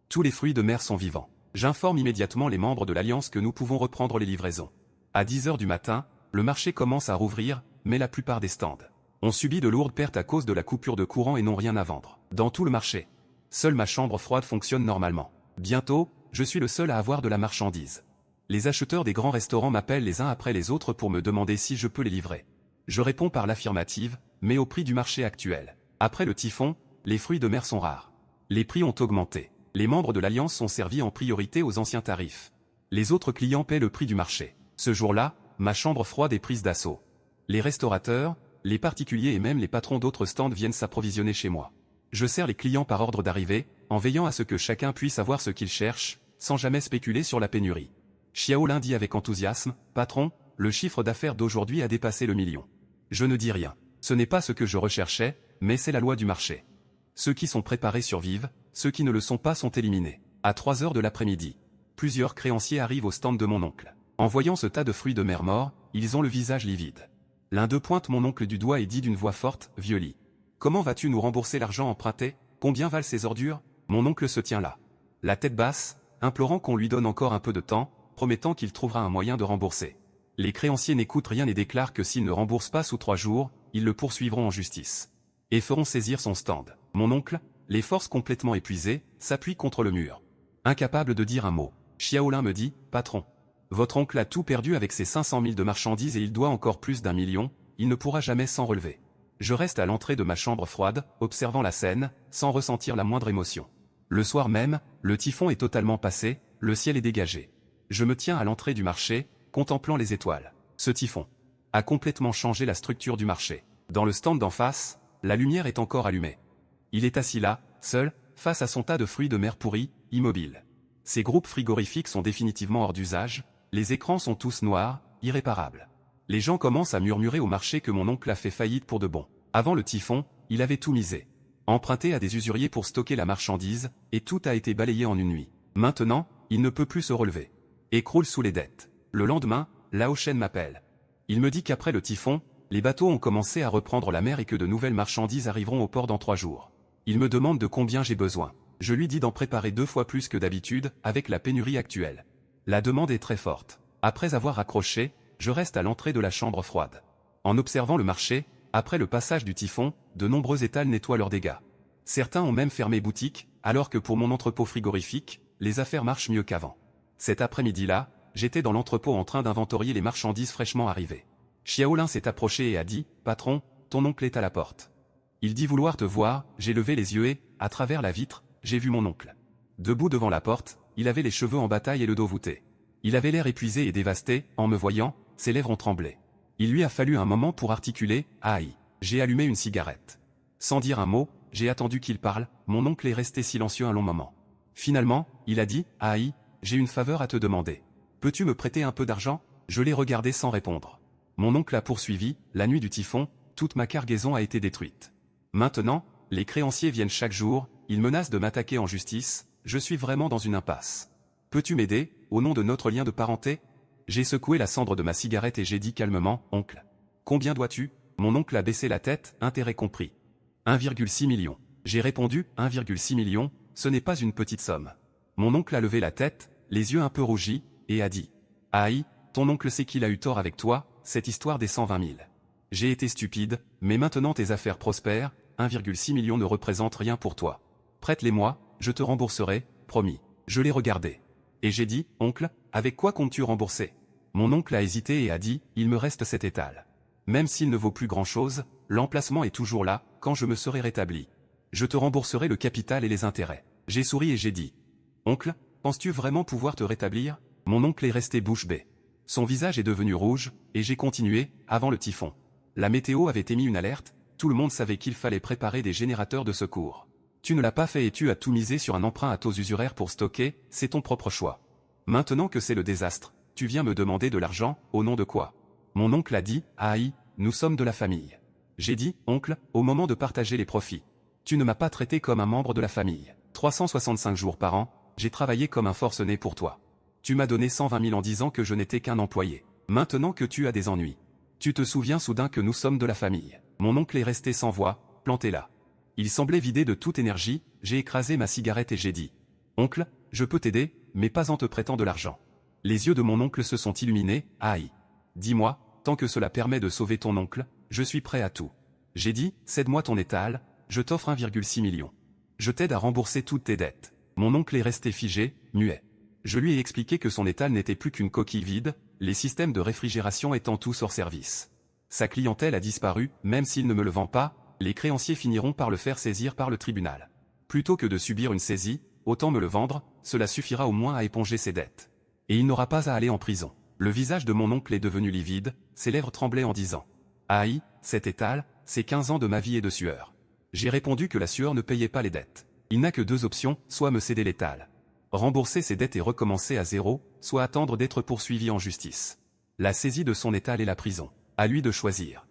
Tous les fruits de mer sont vivants. J'informe immédiatement les membres de l'Alliance que nous pouvons reprendre les livraisons. À 10 heures du matin, le marché commence à rouvrir, mais la plupart des stands ont subi de lourdes pertes à cause de la coupure de courant et n'ont rien à vendre. Dans tout le marché, seule ma chambre froide fonctionne normalement. Bientôt, je suis le seul à avoir de la marchandise. Les acheteurs des grands restaurants m'appellent les uns après les autres pour me demander si je peux les livrer. Je réponds par l'affirmative, mais au prix du marché actuel. Après le typhon, les fruits de mer sont rares. Les prix ont augmenté. Les membres de l'Alliance sont servis en priorité aux anciens tarifs. Les autres clients paient le prix du marché. Ce jour-là, ma chambre froide est prise d'assaut. Les restaurateurs, les particuliers et même les patrons d'autres stands viennent s'approvisionner chez moi. Je sers les clients par ordre d'arrivée, en veillant à ce que chacun puisse avoir ce qu'il cherche, sans jamais spéculer sur la pénurie. Xiaolin dit avec enthousiasme, « Patron, le chiffre d'affaires d'aujourd'hui a dépassé le million. » Je ne dis rien. Ce n'est pas ce que je recherchais, mais c'est la loi du marché. Ceux qui sont préparés survivent, ceux qui ne le sont pas sont éliminés. À 3 heures de l'après-midi, plusieurs créanciers arrivent au stand de mon oncle. En voyant ce tas de fruits de mer morts, ils ont le visage livide. L'un d'eux pointe mon oncle du doigt et dit d'une voix forte, « Vieux lit. Comment vas-tu nous rembourser l'argent emprunté? Combien valent ces ordures ?» Mon oncle se tient là, la tête basse, implorant qu'on lui donne encore un peu de temps, promettant qu'il trouvera un moyen de rembourser. Les créanciers n'écoutent rien et déclarent que s'il ne rembourse pas sous 3 jours, ils le poursuivront en justice. Et feront saisir son stand. Mon oncle, les forces complètement épuisées, s'appuie contre le mur. Incapable de dire un mot. Xiaolin me dit, « Patron, votre oncle a tout perdu avec ses 500 000 de marchandises et il doit encore plus d'1 million, il ne pourra jamais s'en relever. » Je reste à l'entrée de ma chambre froide, observant la scène, sans ressentir la moindre émotion. Le soir même, le typhon est totalement passé, le ciel est dégagé. Je me tiens à l'entrée du marché, contemplant les étoiles. Ce typhon a complètement changé la structure du marché. Dans le stand d'en face, la lumière est encore allumée. Il est assis là, seul, face à son tas de fruits de mer pourris, immobile. Ces groupes frigorifiques sont définitivement hors d'usage, les écrans sont tous noirs, irréparables. Les gens commencent à murmurer au marché que mon oncle a fait faillite pour de bon. Avant le typhon, il avait tout misé. Emprunté à des usuriers pour stocker la marchandise, et tout a été balayé en une nuit. Maintenant, il ne peut plus se relever. Écroule sous les dettes. Le lendemain, Lao Shen m'appelle. Il me dit qu'après le typhon, les bateaux ont commencé à reprendre la mer et que de nouvelles marchandises arriveront au port dans 3 jours. Il me demande de combien j'ai besoin. Je lui dis d'en préparer 2 fois plus que d'habitude, avec la pénurie actuelle. La demande est très forte. Après avoir raccroché, je reste à l'entrée de la chambre froide. En observant le marché, après le passage du typhon, de nombreux étals nettoient leurs dégâts. Certains ont même fermé boutique, alors que pour mon entrepôt frigorifique, les affaires marchent mieux qu'avant. Cet après-midi-là, j'étais dans l'entrepôt en train d'inventorier les marchandises fraîchement arrivées. Xiaolin s'est approché et a dit, « Patron, ton oncle est à la porte. Il dit vouloir te voir. » J'ai levé les yeux et, à travers la vitre, j'ai vu mon oncle. Debout devant la porte, il avait les cheveux en bataille et le dos voûté. Il avait l'air épuisé et dévasté. En me voyant, ses lèvres ont tremblé. Il lui a fallu un moment pour articuler, « Aïe !» J'ai allumé une cigarette. Sans dire un mot, j'ai attendu qu'il parle. Mon oncle est resté silencieux un long moment. Finalement, il a dit, « Aïe, j'ai une faveur à te demander. Peux-tu me prêter un peu d'argent ?» Je l'ai regardé sans répondre. Mon oncle a poursuivi, « La nuit du typhon, toute ma cargaison a été détruite. Maintenant, les créanciers viennent chaque jour, ils menacent de m'attaquer en justice, je suis vraiment dans une impasse. Peux-tu m'aider, au nom de notre lien de parenté ?» J'ai secoué la cendre de ma cigarette et j'ai dit calmement, « Oncle, combien dois-tu ?» Mon oncle a baissé la tête, intérêt compris. 1,6 million. J'ai répondu, 1,6 million, ce n'est pas une petite somme. Mon oncle a levé la tête, les yeux un peu rougis, et a dit, « Aïe, ton oncle sait qu'il a eu tort avec toi, cette histoire des 120 000. J'ai été stupide, mais maintenant tes affaires prospèrent, 1,6 million ne représente rien pour toi. Prête-les-moi, je te rembourserai, promis. » Je l'ai regardé. Et j'ai dit, « Oncle, avec quoi comptes-tu rembourser ?» Mon oncle a hésité et a dit, « Il me reste cet étal. Même s'il ne vaut plus grand-chose, l'emplacement est toujours là, quand je me serai rétabli. Je te rembourserai le capital et les intérêts. » J'ai souri et j'ai dit, « Oncle, penses-tu vraiment pouvoir te rétablir ?» Mon oncle est resté bouche bée. Son visage est devenu rouge, et j'ai continué, avant le typhon. La météo avait émis une alerte, tout le monde savait qu'il fallait préparer des générateurs de secours. Tu ne l'as pas fait et tu as tout misé sur un emprunt à taux usuraires pour stocker, c'est ton propre choix. Maintenant que c'est le désastre, tu viens me demander de l'argent, au nom de quoi? Mon oncle a dit, « Aïe, nous sommes de la famille. » J'ai dit, « Oncle, au moment de partager les profits. Tu ne m'as pas traité comme un membre de la famille. 365 jours par an, j'ai travaillé comme un forcené pour toi. Tu m'as donné 120 000 en disant que je n'étais qu'un employé. Maintenant que tu as des ennuis. Tu te souviens soudain que nous sommes de la famille. » Mon oncle est resté sans voix, planté là. Il semblait vidé de toute énergie, j'ai écrasé ma cigarette et j'ai dit, « Oncle, je peux t'aider, mais pas en te prêtant de l'argent. » Les yeux de mon oncle se sont illuminés, « Aïe. Dis-moi, tant que cela permet de sauver ton oncle, je suis prêt à tout. » J'ai dit, « Cède-moi ton étal, je t'offre 1,6 million. Je t'aide à rembourser toutes tes dettes. » Mon oncle est resté figé, muet. Je lui ai expliqué que son étal n'était plus qu'une coquille vide, les systèmes de réfrigération étant tous hors service. Sa clientèle a disparu, même s'il ne me le vend pas, les créanciers finiront par le faire saisir par le tribunal. Plutôt que de subir une saisie, autant me le vendre, cela suffira au moins à éponger ses dettes. Et il n'aura pas à aller en prison. Le visage de mon oncle est devenu livide, ses lèvres tremblaient en disant, « Aïe, cet étal, c'est 15 ans de ma vie et de sueur. J'ai répondu que la sueur ne payait pas les dettes. Il n'a que deux options, soit me céder l'étal, rembourser ses dettes et recommencer à zéro, soit attendre d'être poursuivi en justice. La saisie de son étal et la prison. À lui de choisir.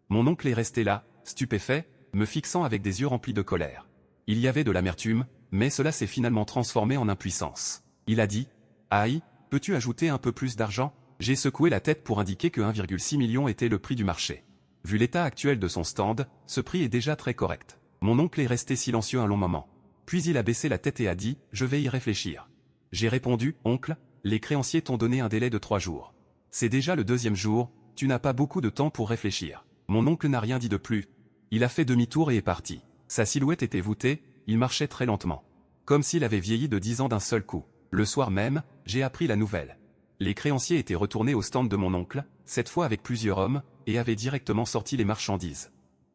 Mon oncle est resté là, stupéfait, me fixant avec des yeux remplis de colère. Il y avait de l'amertume, mais cela s'est finalement transformé en impuissance. Il a dit « Aïe, peux-tu ajouter un peu plus d'argent ?» J'ai secoué la tête pour indiquer que 1,6 million était le prix du marché. Vu l'état actuel de son stand, ce prix est déjà très correct. Mon oncle est resté silencieux un long moment. Puis il a baissé la tête et a dit « Je vais y réfléchir ». J'ai répondu « Oncle, les créanciers t'ont donné un délai de 3 jours. C'est déjà le deuxième jour, tu n'as pas beaucoup de temps pour réfléchir. » Mon oncle n'a rien dit de plus. Il a fait demi-tour et est parti. Sa silhouette était voûtée, il marchait très lentement. Comme s'il avait vieilli de 10 ans d'un seul coup. Le soir même, j'ai appris la nouvelle. Les créanciers étaient retournés au stand de mon oncle, cette fois avec plusieurs hommes, et avaient directement sorti les marchandises.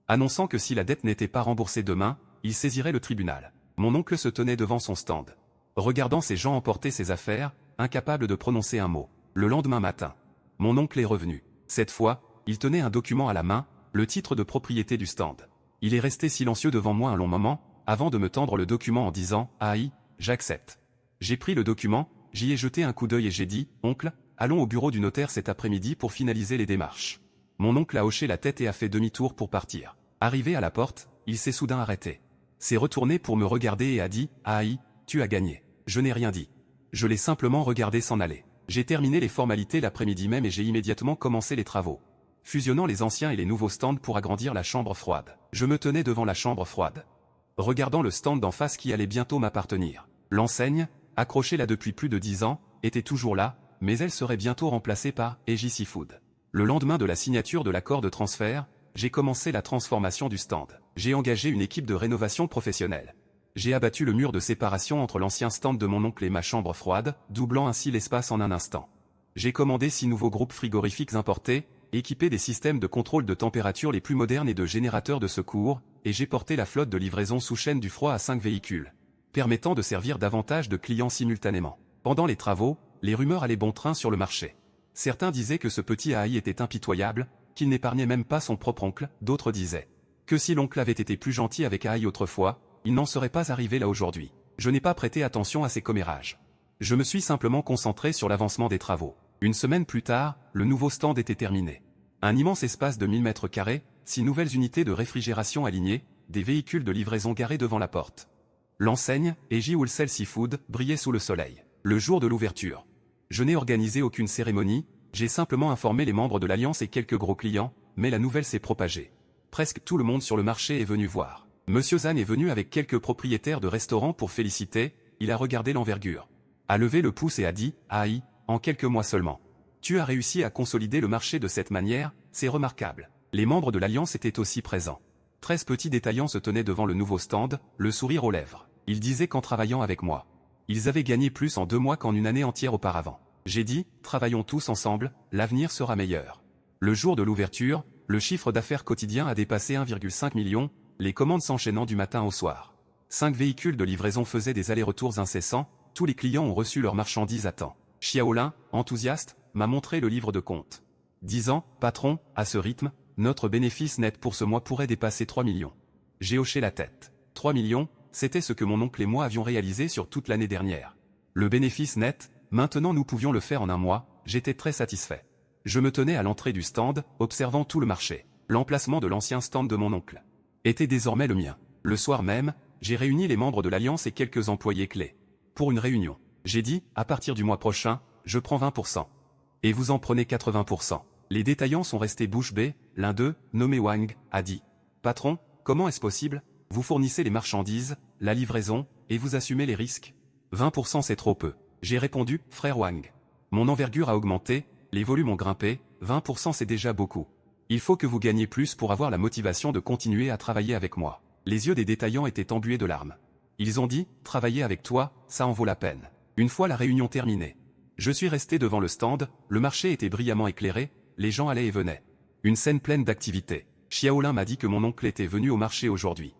Annonçant que si la dette n'était pas remboursée demain, il saisirait le tribunal. Mon oncle se tenait devant son stand, regardant ces gens emporter ses affaires, incapable de prononcer un mot. Le lendemain matin, mon oncle est revenu. Cette fois, il tenait un document à la main, le titre de propriété du stand. Il est resté silencieux devant moi un long moment, avant de me tendre le document en disant « Aïe, j'accepte ». J'ai pris le document, j'y ai jeté un coup d'œil et j'ai dit « Oncle, allons au bureau du notaire cet après-midi pour finaliser les démarches ». Mon oncle a hoché la tête et a fait demi-tour pour partir. Arrivé à la porte, il s'est soudain arrêté. S'est retourné pour me regarder et a dit « Aïe, tu as gagné ». Je n'ai rien dit. Je l'ai simplement regardé s'en aller. J'ai terminé les formalités l'après-midi même et j'ai immédiatement commencé les travaux, fusionnant les anciens et les nouveaux stands pour agrandir la chambre froide. Je me tenais devant la chambre froide, regardant le stand d'en face qui allait bientôt m'appartenir. L'enseigne, accrochée là depuis plus de 10 ans, était toujours là, mais elle serait bientôt remplacée par EJ Seafood. Le lendemain de la signature de l'accord de transfert, j'ai commencé la transformation du stand. J'ai engagé une équipe de rénovation professionnelle. J'ai abattu le mur de séparation entre l'ancien stand de mon oncle et ma chambre froide, doublant ainsi l'espace en un instant. J'ai commandé 6 nouveaux groupes frigorifiques importés, équipés des systèmes de contrôle de température les plus modernes et de générateurs de secours, et j'ai porté la flotte de livraison sous chaîne du froid à 5 véhicules, permettant de servir davantage de clients simultanément. Pendant les travaux, les rumeurs allaient bon train sur le marché. Certains disaient que ce petit AI était impitoyable, qu'il n'épargnait même pas son propre oncle, d'autres disaient que si l'oncle avait été plus gentil avec AI autrefois, il n'en serait pas arrivé là aujourd'hui. Je n'ai pas prêté attention à ces commérages. Je me suis simplement concentré sur l'avancement des travaux. Une semaine plus tard, le nouveau stand était terminé. Un immense espace de 1000 mètres carrés, 6 nouvelles unités de réfrigération alignées, des véhicules de livraison garés devant la porte. L'enseigne, EJ Wholesale Seafood, brillait sous le soleil. Le jour de l'ouverture. Je n'ai organisé aucune cérémonie, j'ai simplement informé les membres de l'Alliance et quelques gros clients, mais la nouvelle s'est propagée. Presque tout le monde sur le marché est venu voir. Monsieur Zan est venu avec quelques propriétaires de restaurants pour féliciter, il a regardé l'envergure, a levé le pouce et a dit « Aïe, en quelques mois seulement. Tu as réussi à consolider le marché de cette manière, c'est remarquable. » Les membres de l'Alliance étaient aussi présents. 13 petits détaillants se tenaient devant le nouveau stand, le sourire aux lèvres. Ils disaient qu'en travaillant avec moi, ils avaient gagné plus en 2 mois qu'en une année entière auparavant. J'ai dit « Travaillons tous ensemble, l'avenir sera meilleur. » Le jour de l'ouverture, le chiffre d'affaires quotidien a dépassé 1,5 million, les commandes s'enchaînant du matin au soir. 5 véhicules de livraison faisaient des allers-retours incessants, tous les clients ont reçu leurs marchandises à temps. Xiaolin, enthousiaste, m'a montré le livre de compte. 10 ans, patron, à ce rythme, notre bénéfice net pour ce mois pourrait dépasser 3 millions. J'ai hoché la tête. 3 millions, c'était ce que mon oncle et moi avions réalisé sur toute l'année dernière. Le bénéfice net, maintenant nous pouvions le faire en un mois, j'étais très satisfait. Je me tenais à l'entrée du stand, observant tout le marché. L'emplacement de l'ancien stand de mon oncle était désormais le mien. Le soir même, j'ai réuni les membres de l'Alliance et quelques employés clés. Pour une réunion, j'ai dit, à partir du mois prochain, je prends 20%. Et vous en prenez 80%. Les détaillants sont restés bouche bée, l'un d'eux, nommé Wang, a dit. Patron, comment est-ce possible? Vous fournissez les marchandises, la livraison, et vous assumez les risques? 20% c'est trop peu. J'ai répondu, frère Wang. Mon envergure a augmenté, les volumes ont grimpé, 20% c'est déjà beaucoup. Il faut que vous gagniez plus pour avoir la motivation de continuer à travailler avec moi. Les yeux des détaillants étaient embués de larmes. Ils ont dit, travailler avec toi, ça en vaut la peine. Une fois la réunion terminée, je suis resté devant le stand, le marché était brillamment éclairé, les gens allaient et venaient. Une scène pleine d'activité. Xiaolin m'a dit que mon oncle était venu au marché aujourd'hui.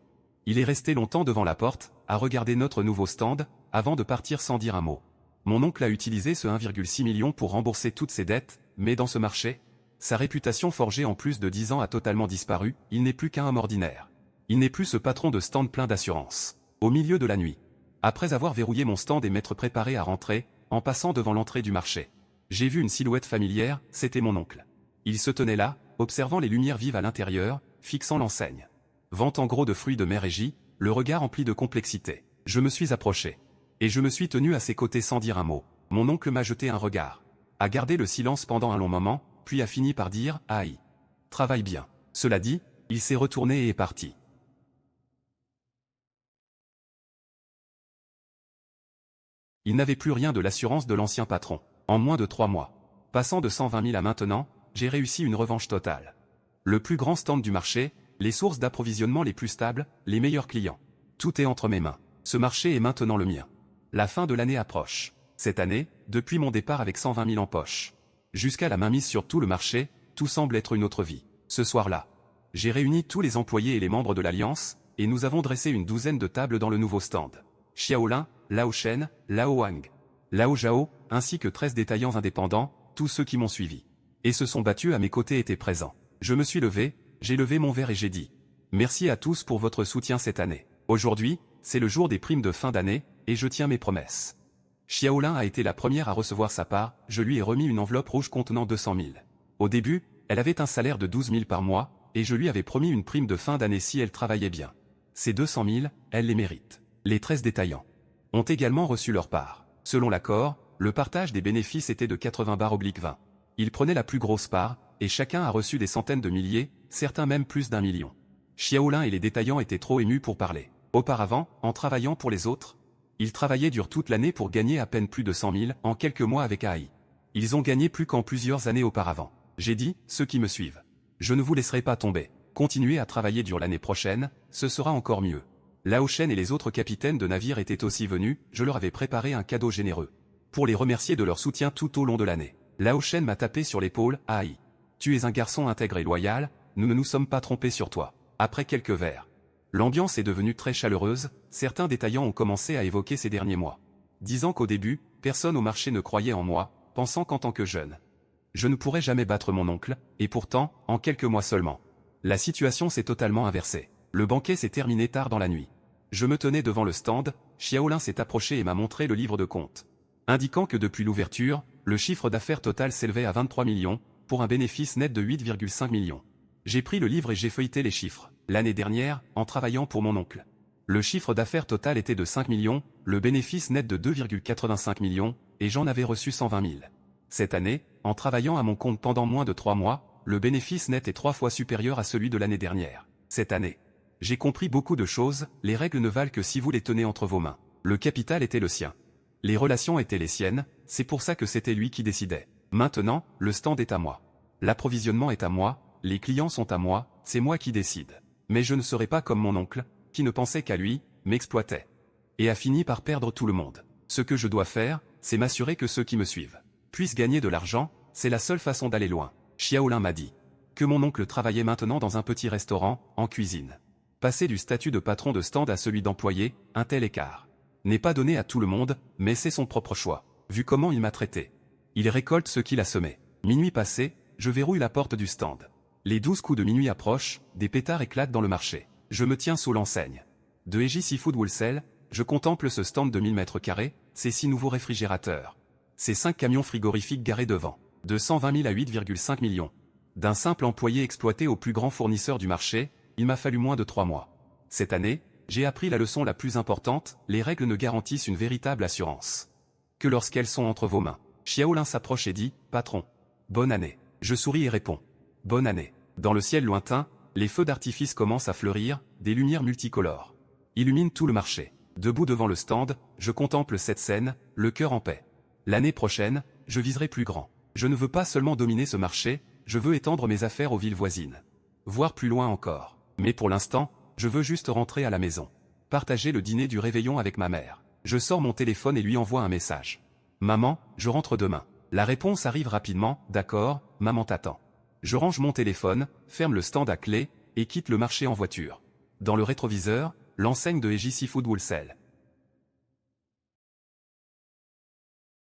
Il est resté longtemps devant la porte, à regarder notre nouveau stand, avant de partir sans dire un mot. Mon oncle a utilisé ce 1,6 million pour rembourser toutes ses dettes, mais dans ce marché, Sa réputation forgée en plus de 10 ans a totalement disparu, il n'est plus qu'un homme ordinaire. Il n'est plus ce patron de stand plein d'assurance. Au milieu de la nuit. Après avoir verrouillé mon stand et m'être préparé à rentrer, en passant devant l'entrée du marché, j'ai vu une silhouette familière, c'était mon oncle. Il se tenait là, observant les lumières vives à l'intérieur, fixant l'enseigne. Vente en gros de fruits de mer J, le regard empli de complexité. Je me suis approché. Et je me suis tenu à ses côtés sans dire un mot. Mon oncle m'a jeté un regard. A gardé le silence pendant un long moment, puis a fini par dire « Aïe. Travaille bien ». Cela dit, il s'est retourné et est parti. Il n'avait plus rien de l'assurance de l'ancien patron. En moins de 3 mois. Passant de 120 000 à maintenant, j'ai réussi une revanche totale. Le plus grand stand du marché, les sources d'approvisionnement les plus stables, les meilleurs clients. Tout est entre mes mains. Ce marché est maintenant le mien. La fin de l'année approche. Cette année, depuis mon départ avec 120 000 en poche, jusqu'à la mainmise sur tout le marché, tout semble être une autre vie. Ce soir-là, j'ai réuni tous les employés et les membres de l'Alliance, et nous avons dressé une douzaine de tables dans le nouveau stand. Xiaolin, Lao Shen, Lao Wang, Lao Zhao, ainsi que 13 détaillants indépendants, tous ceux qui m'ont suivi. Et se sont battus à mes côtés étaient présents. Je me suis levé, j'ai levé mon verre et j'ai dit « Merci à tous pour votre soutien cette année. Aujourd'hui, c'est le jour des primes de fin d'année, et je tiens mes promesses. » Xiaolin a été la première à recevoir sa part, je lui ai remis une enveloppe rouge contenant 200 000. Au début, elle avait un salaire de 12 000 par mois, et je lui avais promis une prime de fin d'année si elle travaillait bien. Ces 200 000, elle les mérite. Les 13 détaillants ont également reçu leur part. Selon l'accord, le partage des bénéfices était de 80/20. Ils prenaient la plus grosse part, et chacun a reçu des centaines de milliers, certains même plus d'1 million. Xiaolin et les détaillants étaient trop émus pour parler. Auparavant, en travaillant pour les autres, ils travaillaient dur toute l'année pour gagner à peine plus de 100 000 en quelques mois avec AI. Ils ont gagné plus qu'en plusieurs années auparavant. J'ai dit, ceux qui me suivent, je ne vous laisserai pas tomber. Continuez à travailler dur l'année prochaine, ce sera encore mieux. Lao Shen et les autres capitaines de navires étaient aussi venus, je leur avais préparé un cadeau généreux. Pour les remercier de leur soutien tout au long de l'année. Lao Shen m'a tapé sur l'épaule, Aïe. Tu es un garçon intègre et loyal, nous ne nous sommes pas trompés sur toi. Après quelques verres. L'ambiance est devenue très chaleureuse, certains détaillants ont commencé à évoquer ces derniers mois. Disant qu'au début, personne au marché ne croyait en moi, pensant qu'en tant que jeune, je ne pourrais jamais battre mon oncle, et pourtant, en quelques mois seulement, la situation s'est totalement inversée. Le banquet s'est terminé tard dans la nuit. Je me tenais devant le stand, Xiaolin s'est approché et m'a montré le livre de compte, indiquant que depuis l'ouverture, le chiffre d'affaires total s'élevait à 23 millions, pour un bénéfice net de 8,5 millions. J'ai pris le livre et j'ai feuilleté les chiffres. L'année dernière, en travaillant pour mon oncle, le chiffre d'affaires total était de 5 millions, le bénéfice net de 2,85 millions, et j'en avais reçu 120 000. Cette année, en travaillant à mon compte pendant moins de 3 mois, le bénéfice net est 3 fois supérieur à celui de l'année dernière. Cette année, j'ai compris beaucoup de choses, les règles ne valent que si vous les tenez entre vos mains. Le capital était le sien. Les relations étaient les siennes, c'est pour ça que c'était lui qui décidait. Maintenant, le stand est à moi. L'approvisionnement est à moi, les clients sont à moi, c'est moi qui décide. Mais je ne serai pas comme mon oncle, qui ne pensait qu'à lui, m'exploitait. Et a fini par perdre tout le monde. Ce que je dois faire, c'est m'assurer que ceux qui me suivent puissent gagner de l'argent, c'est la seule façon d'aller loin. Xiaolin m'a dit que mon oncle travaillait maintenant dans un petit restaurant, en cuisine. Passer du statut de patron de stand à celui d'employé, un tel écart n'est pas donné à tout le monde, mais c'est son propre choix. Vu comment il m'a traité, il récolte ce qu'il a semé. Minuit passé, je verrouille la porte du stand. Les 12 coups de minuit approchent, des pétards éclatent dans le marché. Je me tiens sous l'enseigne de Eji Seafood Wholesale, je contemple ce stand de 1000 mètres carrés, ces 6 nouveaux réfrigérateurs. Ces 5 camions frigorifiques garés devant. De 120 000 à 8,5 millions. D'un simple employé exploité au plus grand fournisseur du marché, il m'a fallu moins de 3 mois. Cette année, j'ai appris la leçon la plus importante, les règles ne garantissent une véritable assurance que lorsqu'elles sont entre vos mains. Xiaolin s'approche et dit, patron, bonne année. Je souris et réponds, bonne année. Dans le ciel lointain, les feux d'artifice commencent à fleurir, des lumières multicolores illuminent tout le marché. Debout devant le stand, je contemple cette scène, le cœur en paix. L'année prochaine, je viserai plus grand. Je ne veux pas seulement dominer ce marché, je veux étendre mes affaires aux villes voisines. Voire plus loin encore. Mais pour l'instant, je veux juste rentrer à la maison. Partager le dîner du réveillon avec ma mère. Je sors mon téléphone et lui envoie un message. Maman, je rentre demain. La réponse arrive rapidement, d'accord, maman t'attend. Je range mon téléphone, ferme le stand à clé, et quitte le marché en voiture. Dans le rétroviseur, l'enseigne de Eji Seafood Wholesale.